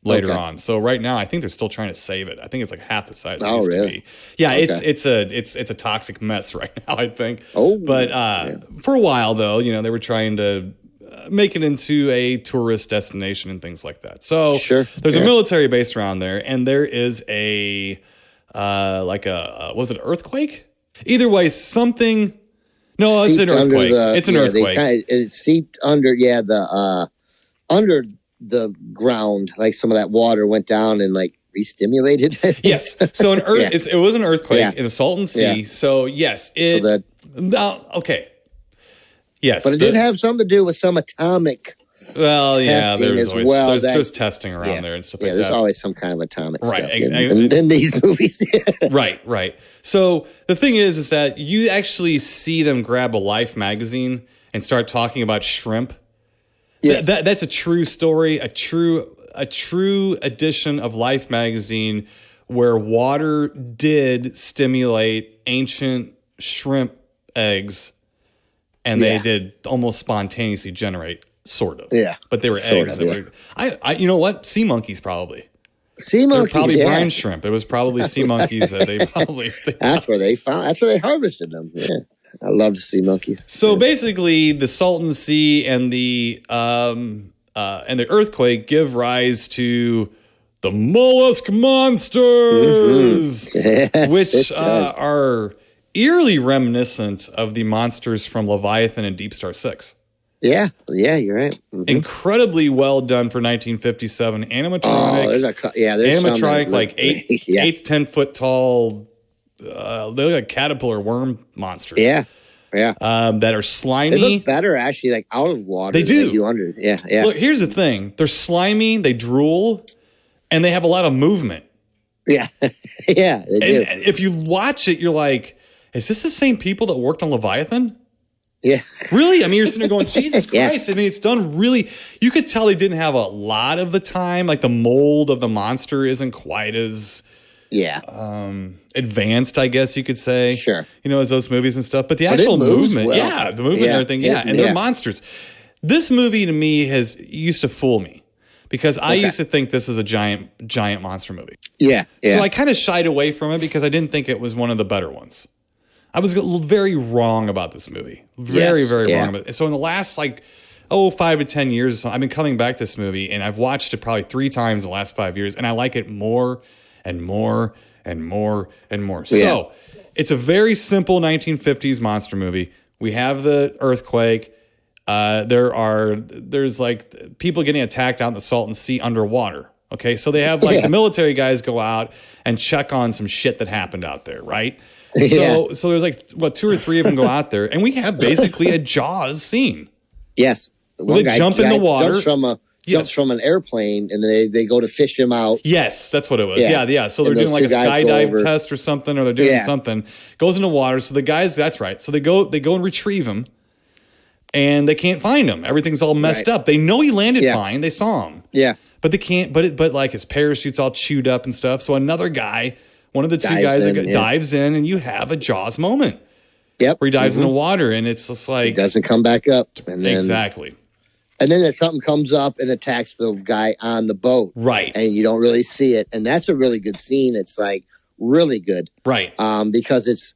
later on. So right now, I think they're still trying to save it. I think it's like half the size it used to be. Yeah, Okay. it's a toxic mess right now, I think. But for a while though, they were trying to make it into a tourist destination and things like that. So there's a military base around there, and there is a was it an earthquake? Either way, something. No, it's an earthquake. It's an earthquake. It seeped under. Yeah, under the ground, like some of that water went down and like re-stimulated. Yes. So it was an earthquake in the Salton Sea. Yeah. So yes, okay. Yes, but it did have something to do with some atomic. Well, yeah, there's testing around there and stuff like that. There's always some kind of atomic stuff in these movies. Right. So the thing is that you actually see them grab a Life magazine and start talking about shrimp. Yes. That's a true story, a true edition of Life magazine where water did stimulate ancient shrimp eggs, and they did almost spontaneously generate, sort of. Yeah. But they were eggs. You know what? Sea monkeys probably. Sea monkeys, probably brine shrimp. It was probably sea monkeys that they probably. That's where they harvested them. Yeah. I love to see monkeys. So basically, the Salton Sea and the earthquake give rise to the mollusk monsters, which are eerily reminiscent of the monsters from Leviathan and Deep Star 6. Yeah, you're right. Incredibly well done for 1957 animatronic. Oh, there's animatronic, like 8 to 10 foot tall. They look like caterpillar worm monsters. Yeah. That are slimy. They look better actually, like out of water. They do. You under. Yeah. Look, here's the thing: they're slimy, they drool, and they have a lot of movement. Yeah, yeah. They do. And if you watch it, you're like, "Is this the same people that worked on Leviathan?" Yeah. Really? I mean, you're sitting there going, Jesus Christ. I mean, it's done really. You could tell they didn't have a lot of the time. Like the mold of the monster isn't quite as advanced, I guess you could say. Sure. As those movies and stuff. But the actual movement, the movement and everything, and they're monsters. This movie to me used to fool me because I used to think this is a giant monster movie. Yeah. So I kind of shied away from it because I didn't think it was one of the better ones. I was very wrong about this movie. Very wrong about it. So in the last 5 to 10 years or so, I've been coming back to this movie, and I've watched it probably 3 times in the last 5 years, and I like it more and more and more and more. Yeah. So it's a very simple 1950s monster movie. We have the earthquake. There's like people getting attacked out in the Salton Sea underwater. Okay, so they have the military guys go out and check on some shit that happened out there, right? So there's 2 or 3 of them go out there, and we have basically a Jaws scene. Yes, they jump in the water. Jumps from an airplane, and they go to fish him out. Yes, that's what it was. Yeah. So they're doing like a skydive test or something, or they're doing something. Goes into water. So the guys, that's right. So they go and retrieve him, and they can't find him. Everything's all messed up. They know he landed fine. They saw him. Yeah, but they can't. But like his parachute's all chewed up and stuff. So another guy, one of the two guys, dives in, and you have a Jaws moment. Yep, where he dives in the water, and it's just like he doesn't come back up. And then, exactly. And then something comes up and attacks the guy on the boat. Right. And you don't really see it. And that's a really good scene. It's like really good. Right. Because it's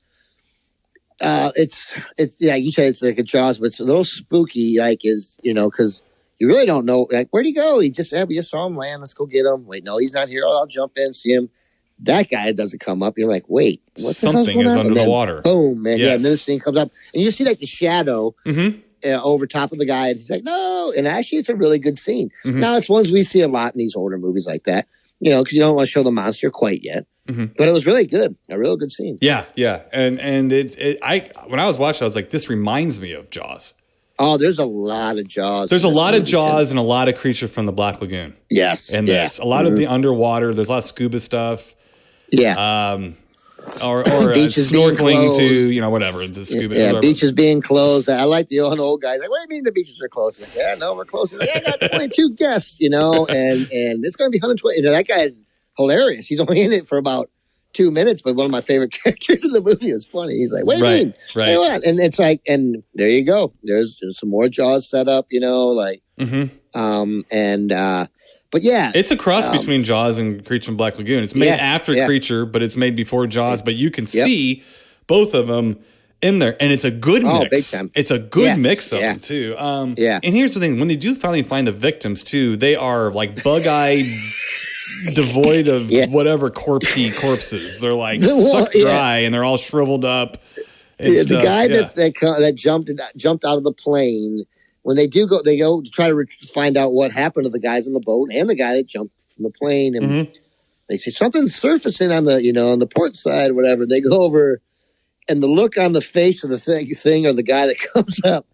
you say it's like a Jaws, but it's a little spooky, because you really don't know, like, where'd he go? We just saw him land. Let's go get him. Wait, no, he's not here. Oh, I'll jump in, see him. That guy doesn't come up. You're like, wait, what the hell's going on? Something is under the water. Boom, man. Yes. Yeah, and then this thing comes up. And you see like the shadow. Over top of the guy, and he's like, no. And actually, it's a really good scene. Now, it's ones we see a lot in these older movies like that, because you don't want to show the monster quite yet. But it was really good, a real good scene. Yeah. And when I was watching, I was like, this reminds me of Jaws. Oh, there's a lot of Jaws. There's a lot of Jaws and a lot of Creature from the Black Lagoon. Yes, and there's a lot of the underwater. There's a lot of scuba stuff. Yeah. Or snorkeling to, whatever. It's a scuba. Yeah, beaches being closed. I like the old guys. Like, what do you mean the beaches are closed? Like, yeah, no, we're closed. Like, I got 22 guests, and it's going to be 120. That guy is hilarious. He's only in it for about 2 minutes, but one of my favorite characters in the movie is funny. He's like, what do you mean? Right. Hey, what? And it's like, and there you go. There's some more Jaws set up, But yeah, it's a cross between Jaws and Creature from Black Lagoon. It's made after Creature, but it's made before Jaws. But you can see both of them in there, and it's a good mix. Big time. It's a good mix of them too. And here's the thing: when they do finally find the victims too, they are like bug-eyed, devoid of whatever corpses. They're like sucked dry, and they're all shriveled up. The guy that jumped out of the plane. When they go to try to find out what happened to the guys on the boat and the guy that jumped from the plane, and they say something's surfacing on the port side, or whatever. They go over. And the look on the face of the thing or the guy that comes up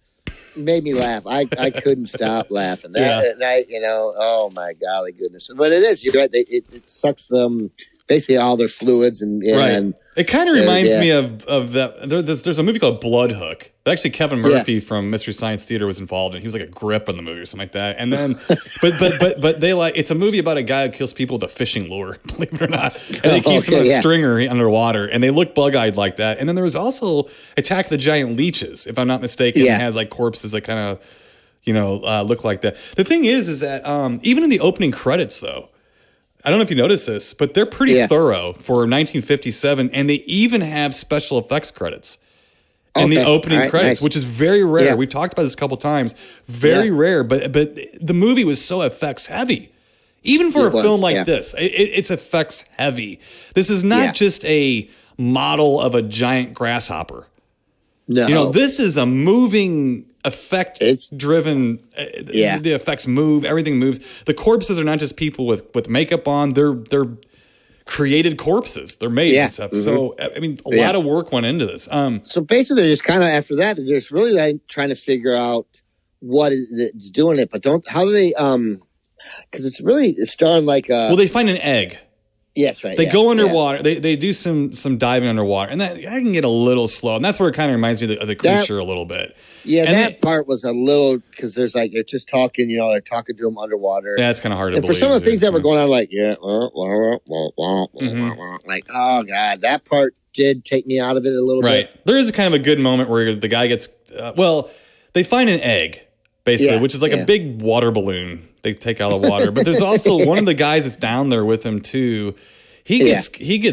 made me laugh. I couldn't stop laughing. That night, oh my golly goodness. But it is, you're right. It sucks them, basically all their fluids. And it kind of reminds me of that. There's a movie called Blood Hook. Actually, Kevin Murphy from Mystery Science Theater was involved, and he was like a grip in the movie or something like that. And then, but they it's a movie about a guy who kills people with a fishing lure, believe it or not. And they keep him on a stringer underwater, and they look bug-eyed like that. And then there was also Attack of the Giant Leeches, if I'm not mistaken. It has like corpses that kind of, look like that. The thing is that even in the opening credits, though, I don't know if you noticed this, but they're pretty thorough for 1957, and they even have special effects credits. In the opening credits, which is very rare. Yeah. We've talked about this a couple times. Very rare, but the movie was so effects heavy. Even for a film like this, it's effects heavy. This is not just a model of a giant grasshopper. No. This is a moving, effect-driven. The effects move. Everything moves. The corpses are not just people with makeup on. They're created corpses. They're made and stuff. So, I mean, a lot of work went into this. So basically, they're just kind of after that, they're just really like trying to figure out what is doing it. But how do they, because it's starting like well, they find an egg. Yes, right. They go underwater. They do some diving underwater, and that can get a little slow. And that's where it kind of reminds me of the creature a little bit. Yeah, and that part was a little because there's like they're just talking. They're talking to them underwater. Yeah, it's kind of hard to believe. And for some of the things that were going on, like like oh god, that part did take me out of it a little bit. Right. There is a kind of a good moment where the guy gets they find an egg. Basically, which is like a big water balloon they take out of the water. But there's also one of the guys that's down there with him too. He gets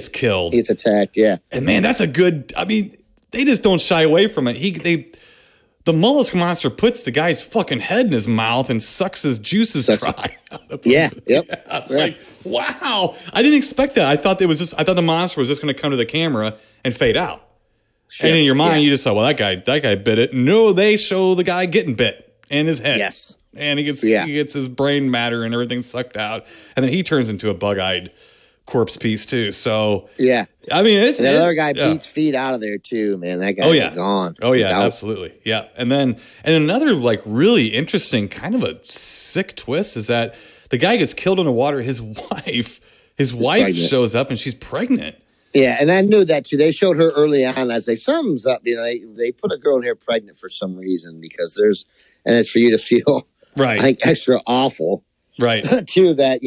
killed. He gets attacked, And man, that's a good. I mean, they just don't shy away from it. The mollusk monster puts the guy's fucking head in his mouth and sucks his juices dry. It's like, wow. I didn't expect that. I thought the monster was just going to come to the camera and fade out. Sure. And in your mind, you just thought, well, that guy bit it. No, they show the guy getting bit. In his head. Yes. And he gets his brain matter and everything sucked out. And then he turns into a bug-eyed corpse piece too. So I mean that other guy beats feet out of there too, man. That guy's gone. Oh yeah, absolutely. Yeah. And another like really interesting kind of a sick twist is that the guy gets killed in the water. His wife shows up and she's pregnant. Yeah, and I knew that too. They showed her early on as they sums up. They put a girl in here pregnant for some reason because and it's for you to feel like extra awful, right? Too that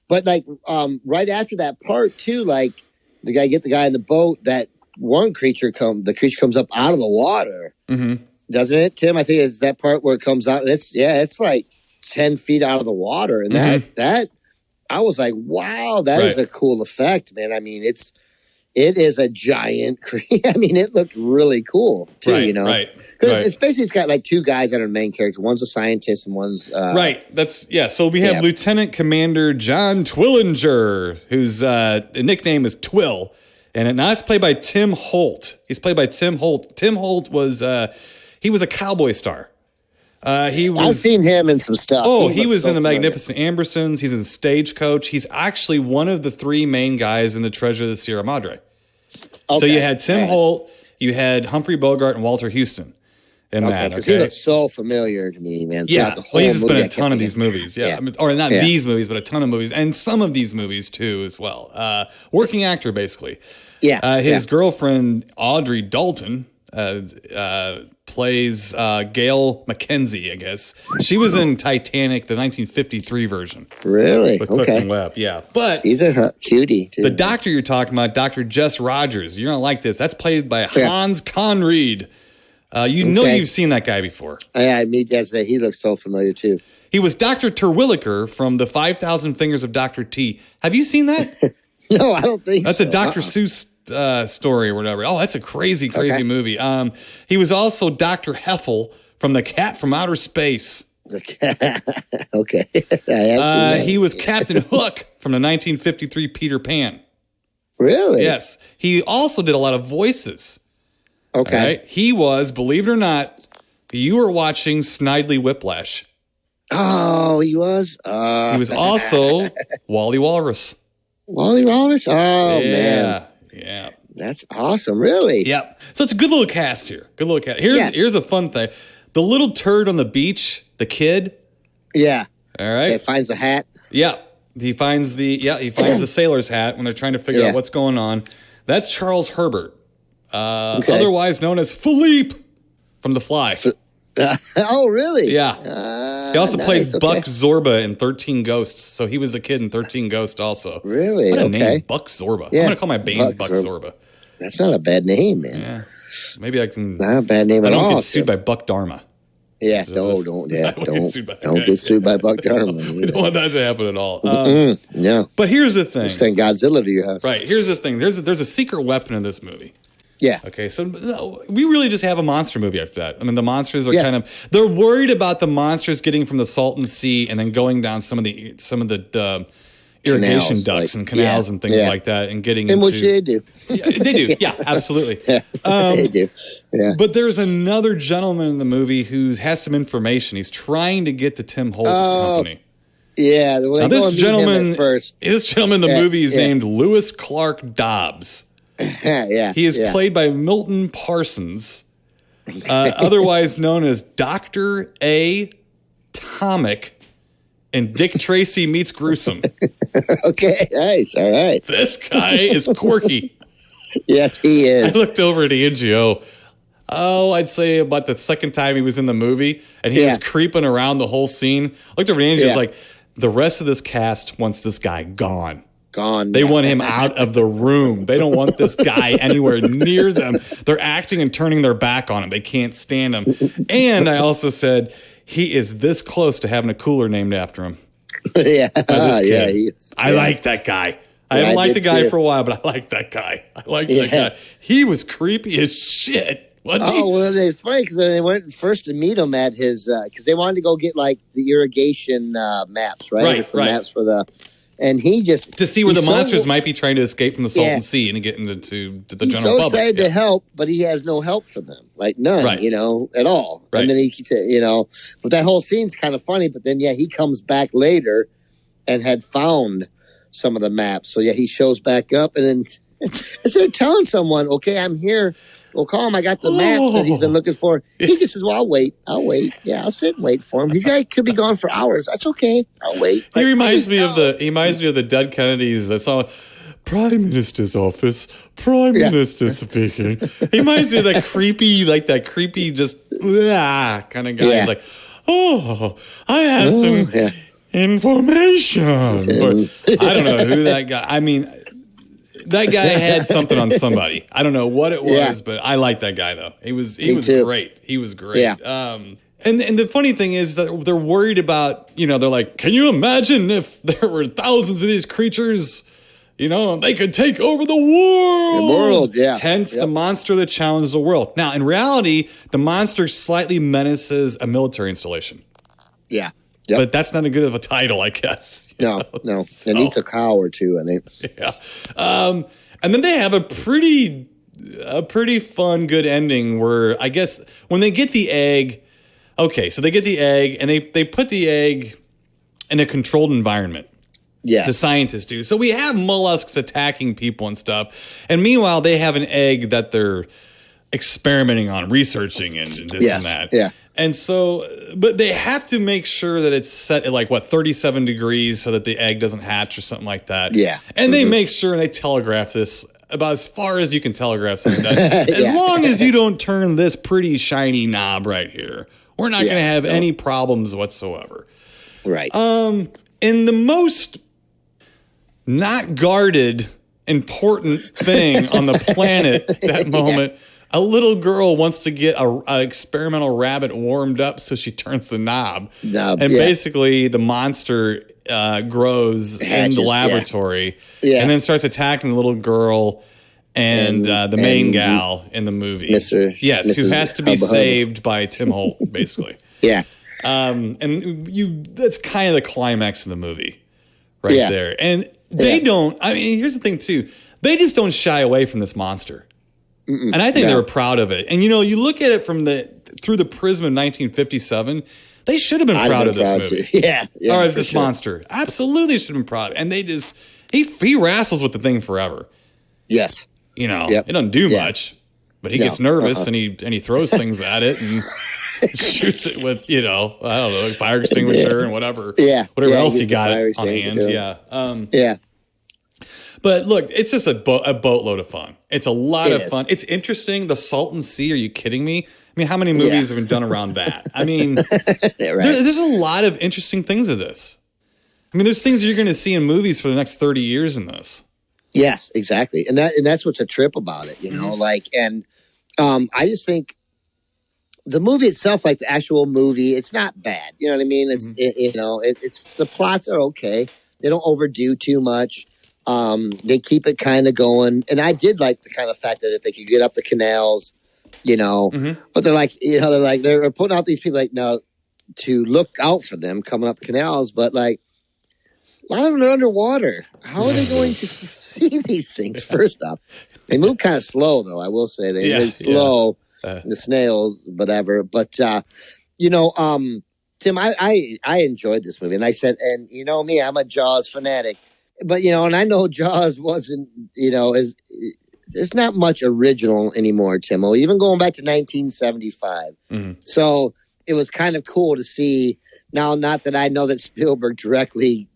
but like right after that part too, like the guy in the boat. That one creature the creature comes up out of the water, doesn't it, Tim? I think it's that part where it comes out, and it's like 10 feet out of the water, and that. I was like, wow, that is a cool effect, man. I mean, it is a giant creature. I mean, it looked really cool, too, Right. Because it's got like two guys that are the main characters. One's a scientist and one's... So we have Lieutenant Commander John Twillinger, whose nickname is Twill. And now it's played by Tim Holt. He's played by Tim Holt. Tim Holt was he was a cowboy star. I've seen him in some stuff. Oh, he was in the Magnificent Ambersons. He's in Stagecoach. He's actually one of the three main guys in the Treasure of the Sierra Madre. Okay. So you had Tim Holt, you had Humphrey Bogart, and Walter Houston in that. Because he looks so familiar to me, man. Yeah, he's been in a ton of these movies. Yeah. I mean, or not these movies, but a ton of movies, and some of these movies too as well. Working actor, basically. Yeah. His girlfriend Audrey Dalton plays Gail Mackenzie, I guess. She was in Titanic, the 1953 version. Really? With Clifton Webb, yeah. But she's a cutie, too. The doctor you're talking about, Dr. Jess Rogers, you're going to like this. That's played by Hans Conried. You've seen that guy before. Yeah, he looks so familiar too. He was Dr. Terwilliger from the 5,000 Fingers of Dr. T. Have you seen that? No, I don't think that's so. That's a Dr. Seuss story or whatever. Oh, that's a crazy movie. He was also Dr. Heffel from The Cat from Outer Space. Okay. He was Captain Hook from the 1953 Peter Pan. Really? Yes. He also did a lot of voices. Okay. Right? He was, believe it or not, you were watching Snidely Whiplash. Oh, he was? He was also Wally Walrus. Wally Walrus? Oh, yeah, man. Yeah. That's awesome, really. Yep. So it's a good little cast here. Good little cast. Here's a fun thing. The little turd on the beach, the kid. Yeah. All right. That finds the hat. Yeah. He finds the sailor's hat when they're trying to figure out what's going on. That's Charles Herbert, otherwise known as Philippe from The Fly. Oh, really? Yeah. He also played Buck Zorba in 13 Ghosts, so he was the kid in 13 Ghosts also. Really? What a name, Buck Zorba. Yeah. I'm going to call my band Buck Zorba. That's not a bad name, man. Yeah. Maybe I can. Not a bad name at all. I don't get sued by Buck Dharma. Yeah, don't get sued by Buck Dharma. We don't want that to happen at all. No. But here's the thing. Send Godzilla to your house. Right. Here's the thing. There's a secret weapon in this movie. Yeah. Okay. So we really just have a monster movie after that. I mean, the monsters are they're worried about the monsters getting from the Salton Sea and then going down some of the irrigation ducts and canals and things like that and getting into. Which they do. They do. Yeah, absolutely. They do. Yeah. But there's another gentleman in the movie who has some information. He's trying to get to Tim Holt's company. Yeah. Well, now, this gentleman in the movie is named Lewis Clark Dobbs. Yeah. He is played by Milton Parsons, otherwise known as Dr. A. Tomic in Dick Tracy Meets Gruesome. Okay, nice. All right. This guy is quirky. Yes, he is. I looked over at Angio. I'd say about the second time he was in the movie, and he was creeping around the whole scene. I looked over at Angio. Like, the rest of this cast wants this guy gone. They want him out of the room. They don't want this guy anywhere near them. They're acting and turning their back on him. They can't stand him. And I also said he is this close to having a cooler named after him. Yeah. He is. I like that guy. I haven't liked the guy for a while, but I like that guy. That guy. He was creepy as shit. Well, it's funny because they went first to meet him at his because they wanted to go get like the irrigation maps, right? Maps for the. And he just to see where the monsters might be trying to escape from the Salton Sea and get into the general public. He's so excited to help, but he has no help for them, like none, at all. Right. And then he said, but that whole scene's kind of funny. But then, he comes back later and had found some of the maps. So he shows back up and then instead of telling someone, "Okay, I'm here." Well, call him. I got the maps that he's been looking for. He just says, "Well, I'll wait. Yeah, I'll sit and wait for him. He could be gone for hours. That's okay. I'll wait." He reminds me of the dead Kennedys. That's all. Prime Minister's office. Prime Minister speaking. He reminds me of that creepy, just kind of guy. Yeah. Like, I have some information. But I don't know who that guy. I mean. That guy had something on somebody. I don't know what it was, but I like that guy though. He was great. He was great. Yeah. And the funny thing is that they're worried about, they're like, can you imagine if there were thousands of these creatures, they could take over the world. The world, yeah. Hence the monster that challenged the world. Now, in reality, the monster slightly menaces a military installation. Yeah. Yep. But that's not a good of a title, I guess. No. So. And eats a cow or two, I think. Yeah. And then they have a pretty fun, good ending where I guess when they get the egg, so they get the egg and they put the egg in a controlled environment. Yes. The scientists do. So we have mollusks attacking people and stuff. And meanwhile, they have an egg that they're experimenting on, researching and this and that. Yeah. And so, but they have to make sure that it's set at 37 degrees so that the egg doesn't hatch or something like that. Yeah. And they make sure and they telegraph this about as far as you can telegraph something. As long as you don't turn this pretty shiny knob right here, we're not going to have any problems whatsoever. Right. In the most not guarded, important thing on the planet at that moment, A little girl wants to get a experimental rabbit warmed up so she turns the knob. And basically the monster grows in the laboratory and then starts attacking the little girl and the main gal in the movie. Who has to be saved by Tim Holt, basically. And that's kind of the climax of the movie there. And they don't, I mean, here's the thing too. They just don't shy away from this monster. And I think they were proud of it. And, you know, you look at it through the prism of 1957, they should have been proud of this movie. Or this monster. Absolutely should have been proud. And they just, he wrestles with the thing forever. Yes. You know, it doesn't do much, but he gets nervous and he throws things at it and shoots it with, you know, I don't know, fire extinguisher and whatever. Whatever else he got on hand. But look, it's just a boatload of fun. It's a lot of fun. It's interesting. The Salton Sea. Are you kidding me? I mean, how many movies have been done around that? I mean, there's a lot of interesting things of this. I mean, there's things you're going to see in movies for the next 30 years in this. Yes, exactly. And that's what's a trip about it, you know, I just think the movie itself, like the actual movie, it's not bad. You know what I mean? It's, it's the plots are okay. They don't overdo too much. They keep it kind of going. And I did like the kind of fact that if they could get up the canals, you know, but they're putting out these people now to look out for them coming up the canals. But a lot of them are underwater. How are they going to see these things? First off, they move kind of slow, though. I will say they're slow. The snails, whatever. But, Tim, I enjoyed this movie. And I said, and you know me, I'm a Jaws fanatic. But, and I know Jaws wasn't, there's not much original anymore, Timo, even going back to 1975. So it was kind of cool to see. Now, not that I know that Spielberg directly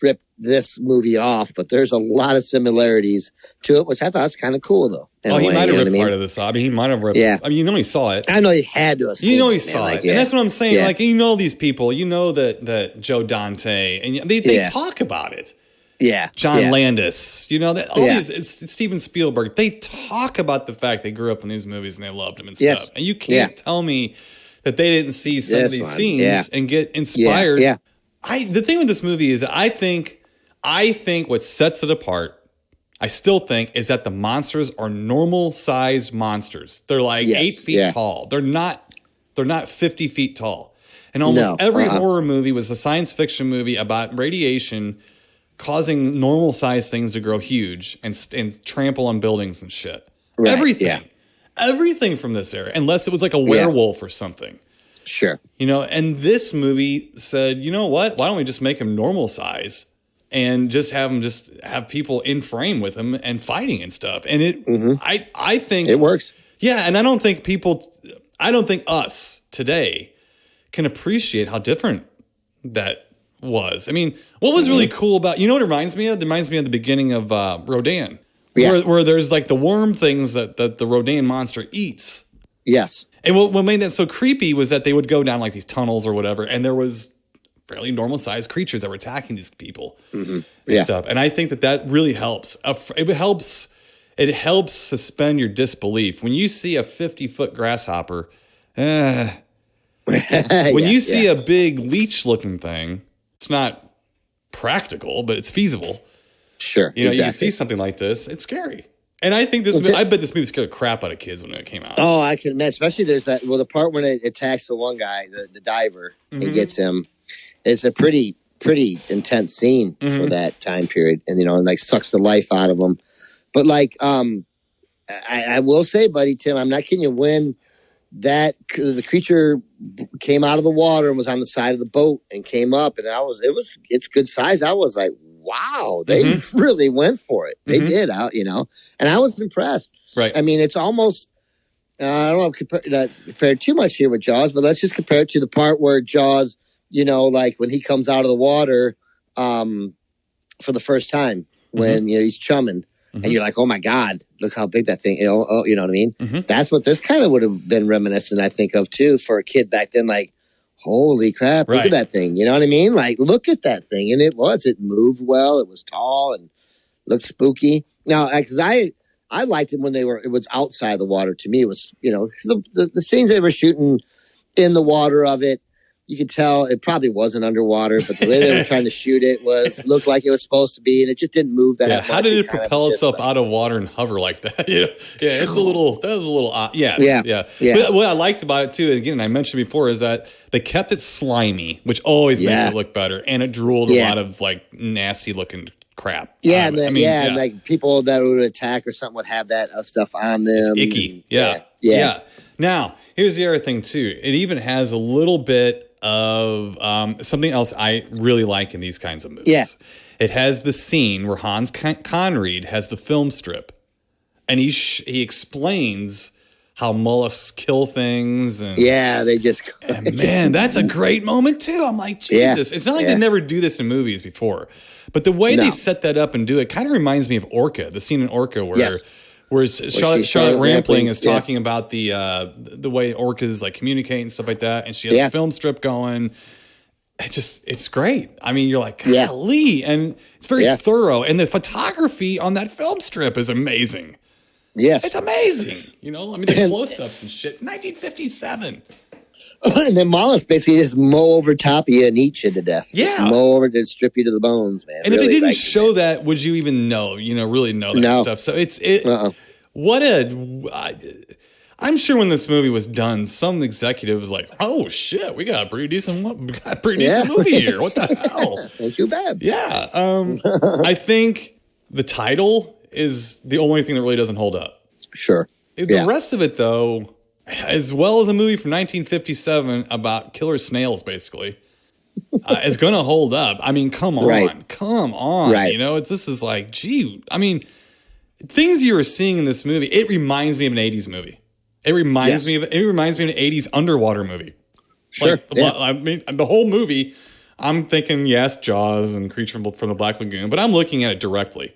ripped this movie off, but there's a lot of similarities to it, which I thought was kind of cool, though. Oh, he might have ripped part of this. I mean, he might have ripped. I mean, he saw it. I know he had to. He saw it, and that's what I'm saying. These people. That Joe Dante, and they talk about it. John Landis. These. It's Steven Spielberg. They talk about the fact they grew up in these movies and they loved them and stuff. And you can't tell me that they didn't see some of these scenes and get inspired. The thing with this movie is I think what sets it apart, I still think, is that the monsters are normal sized monsters. They're 8 feet tall. They're not 50 feet tall. And almost every horror movie was a science fiction movie about radiation causing normal sized things to grow huge and trample on buildings and shit. Everything from this era, unless it was like a werewolf or something. Sure. And this movie said, you know what? Why don't we just make him normal size and just have people in frame with him and fighting and stuff? And I think it works. Yeah. And I don't think us today can appreciate how different that was. I mean, what was really cool about, what it reminds me of? It reminds me of the beginning of Rodan, where there's the worm things that the Rodan monster eats. Yes. And what made that so creepy was that they would go down these tunnels or whatever, and there was fairly normal sized creatures that were attacking these people and stuff. And I think that really helps. It helps suspend your disbelief when you see a 50-foot grasshopper. When you see a big leech looking thing, it's not practical, but it's feasible. Sure. You can see something like this. It's scary. And I think I bet this movie scared the crap out of kids when it came out. Oh, I can imagine. Especially there's the part when it attacks the one guy, the diver, and gets him. It's a pretty intense scene for that time period. And, sucks the life out of him. But, I will say, buddy, Tim, I'm not kidding you, when the creature came out of the water and was on the side of the boat and came up, and it's good size. I was like, wow, they really went for it. They did, and I was impressed. Right. I mean, it's almost, I don't know if compare too much here with Jaws, but let's just compare it to the part where Jaws, when he comes out of the water for the first time, when he's chumming. And you're like, oh my God, look how big that thing is. Oh, you know what I mean? That's what this kind of would have been reminiscent, I think, of too, for a kid back then. Holy crap, look at that thing. You know what I mean? Look at that thing. And it moved well. It was tall and looked spooky. Now, because I liked it when it was outside the water. To me, it was, the scenes they were shooting in the water of it, you could tell it probably wasn't underwater, but the way they were trying to shoot it looked like it was supposed to be, and it just didn't move that much. How did it propel itself out of water and hover like that? That was a little odd. Yeah. But what I liked about it too, again, I mentioned before, is that they kept it slimy, which always makes it look better, and it drooled a lot of like nasty looking crap. And like people that would attack or something would have that stuff on them. It's icky. Yeah. Now, here's the other thing too. It even has a little bit of something else I really like in these kinds of movies. Yeah. It has the scene where Hans Conried has the film strip, and he explains how mollusks kill things. And they just... man, that's a great moment too. I'm like, Jesus. It's not like they never do this in movies before. But the way they set that up and do it kind of reminds me of Orca, the scene in Orca where Charlotte Rampling is talking about the way orcas like communicate and stuff like that, and she has a film strip going. It's great. I mean, you're like, golly, and it's very thorough, and the photography on that film strip is amazing. Yes, it's amazing. I mean, the close-ups and shit from 1957. And then mollusks basically just mow over top of you and eat you to death. Yeah. Just mow over to strip you to the bones, man. And really, if they didn't show that, would you even know, really know that stuff? So I'm sure when this movie was done, some executive was like, oh shit, we got a pretty decent movie here. What the hell? Ain't too bad. Yeah. I think the title is the only thing that really doesn't hold up. Sure. The rest of it, though, as well as a movie from 1957 about killer snails, basically, is going to hold up. I mean, come on. Right. This is like, gee, I mean, things you were seeing in this movie, it reminds me of an 80s movie. It reminds me of an 80s underwater movie. Sure. I mean, the whole movie, I'm thinking, yes, Jaws and Creature from the Black Lagoon, but I'm looking at it directly.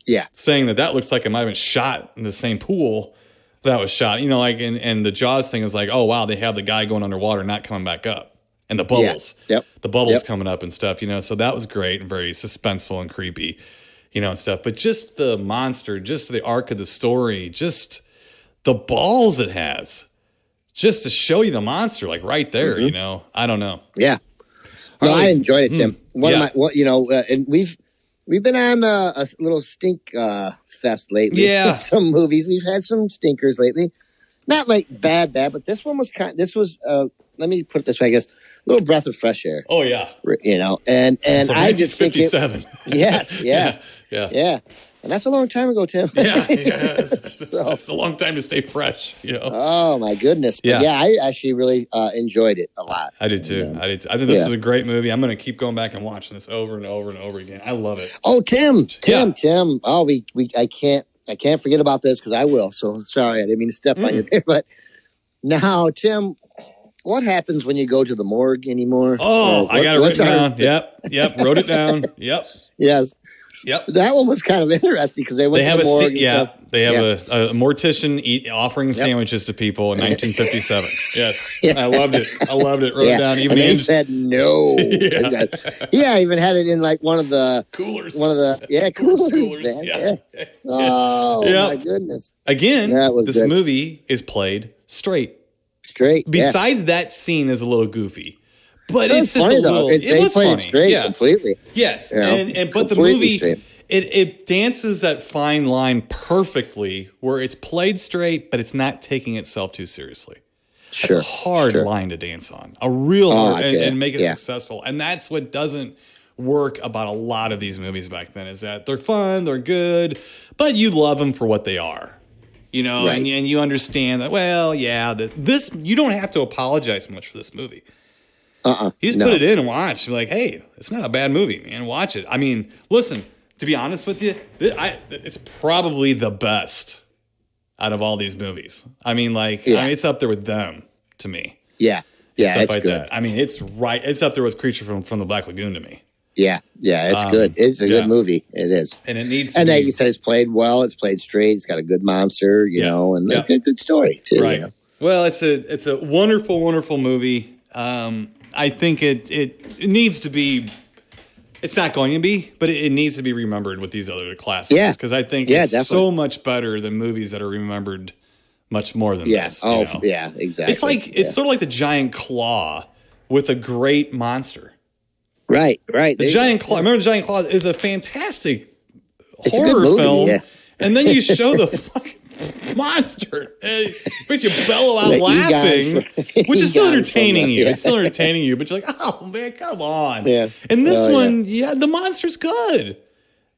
Yeah. Saying that looks like it might have been shot in the same pool that was shot. And the Jaws thing is like, oh, wow, they have the guy going underwater, not coming back up. And the bubbles. Yeah. Yep. The bubbles coming up and stuff, So that was great and very suspenseful and creepy, and stuff. But just the monster, just the arc of the story, just the balls it has, just to show you the monster, like right there, I don't know. Yeah. Well, I enjoyed it, Tim. And we've been on a little stink fest lately. Yeah. With some movies. We've had some stinkers lately. Not like bad, but this one was let me put it this way, I guess, a little breath of fresh air. Oh yeah. And I just think 57. Yes, yeah. Yeah. And that's a long time ago, Tim. Yeah. It's a long time to stay fresh, Oh my goodness. But I actually really enjoyed it a lot. I did too. I think this is a great movie. I'm going to keep going back and watching this over and over and over again. I love it. Oh, Tim. Oh, I can't forget about this because I will. So sorry, I didn't mean to step on you there. But now, Tim, what happens when you go to the morgue anymore? Oh, I got it written down. Yep. Wrote it down. Yep. Yes. Yep. That one was kind of interesting because they went to the morgue. They have a mortician offering sandwiches to people in 1957. Yes. I loved it. Wrote it down. Even and they said no. I even had it in like one of the coolers. Coolers, man. Yeah. Oh my goodness. Again, this movie is played straight. Besides that scene is a little goofy. But it's just funny, a little. They was played funny. It straight completely. Yes, but the movie it dances that fine line perfectly, where it's played straight, but it's not taking itself too seriously. It's a hard line to dance on, a real hard, and make it successful. And that's what doesn't work about a lot of these movies back then. Is that they're fun, they're good, but you love them for what they are. And you understand that. Well, this you don't have to apologize much for this movie. You just put it in and watch. You're like, hey, it's not a bad movie, man. Watch it. I mean, listen, to be honest with you, it's probably the best out of all these movies. I mean, it's up there with them to me. Yeah. Yeah, it's good. That. I mean, it's right. It's up there with Creature from the Black Lagoon to me. Yeah, it's good. It's a good movie. It is. And it needs and then you said it's played well. It's played straight. It's got a good monster, and a good story, too. Right. Well, it's a wonderful, wonderful movie. I think it needs to be It's not going to be, but it needs to be remembered with these other classics. Yeah. Because I think it's definitely. so much better than movies that are remembered much more than this. Oh, you know? yeah, exactly. It's like it's sort of like the giant claw with a great monster. Right. The giant claw. Remember, the giant claw is a fantastic It's horror a good movie, film, yeah. and then you show the fucking monster. It makes you bellow out Like laughing, which is still Egon entertaining you. yeah. It's still entertaining you, but you're like, oh man, come on. Yeah. And this Oh, one, the monster's good.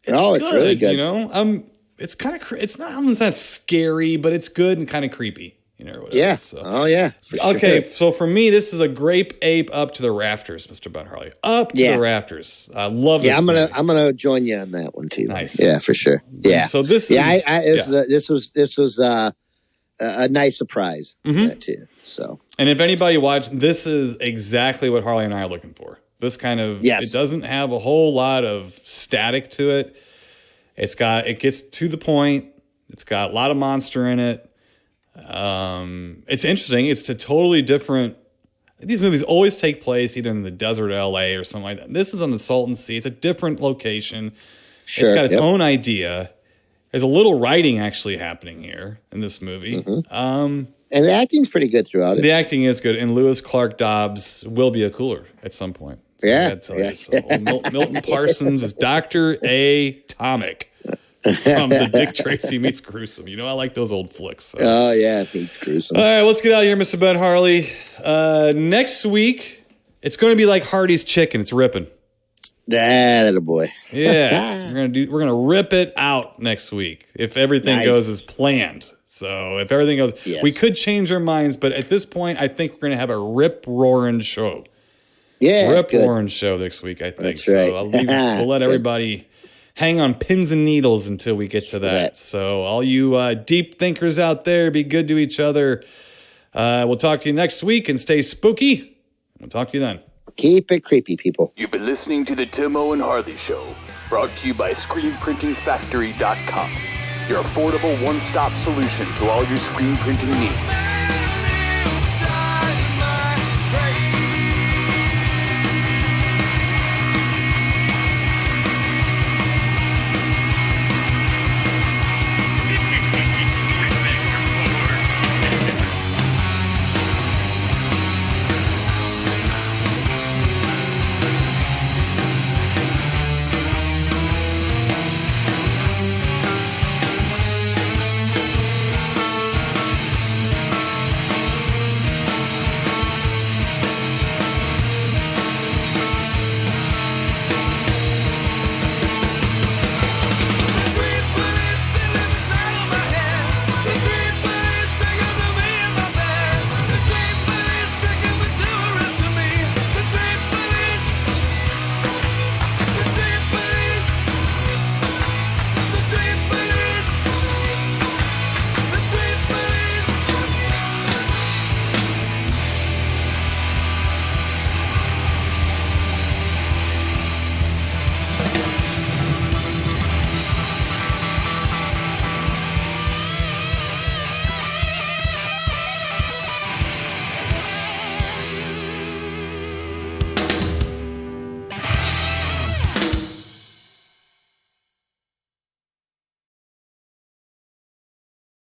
It's really good. You know, it's kind of it's not scary, but it's good and kind of creepy. You know, whatever. Yeah. So. Oh, yeah. For sure. Okay, so for me, this is a grape ape up to the rafters, Mr. Ben Harley. Up to the rafters. I love this. Yeah, movie. I'm gonna join you on that one too. Nice. Yeah, for sure. Yeah. So this this was a nice surprise too. So, and if anybody watched, this is exactly what Harley and I are looking for. This kind of it doesn't have a whole lot of static to it. It gets to the point. It's got a lot of monster in it. It's interesting. It's a totally different. These movies always take place either in the desert of LA or something like that. This is on the Salton Sea. It's a different location. Sure, it's got its own idea. There's a little writing actually happening here in this movie. And the acting's pretty good throughout it. The acting is good, and Lewis Clark Dobbs will be a cooler at some point. So Milton Parsons is Dr. A. Tomic from the Dick Tracy Meets Gruesome. You know, I like those old flicks. So. Oh, yeah, Meets Gruesome. All right, let's get out of here, Mr. Ben Harley. Next week, it's going to be like Hardy's Chicken. It's ripping. That a boy. Yeah, we're gonna rip it out next week if everything goes as planned. So if everything goes, we could change our minds, but at this point, I think we're gonna have a rip roaring show. Yeah, rip roaring show next week. I think That's right. So. We'll let everybody hang on pins and needles until we get to that. So all you deep thinkers out there, be good to each other. We'll talk to you next week and stay spooky. We'll talk to you then. Keep it creepy, people. You've been listening to the Timo and Harley Show, brought to you by ScreenPrintingFactory.com, your affordable one-stop solution to all your screen printing needs.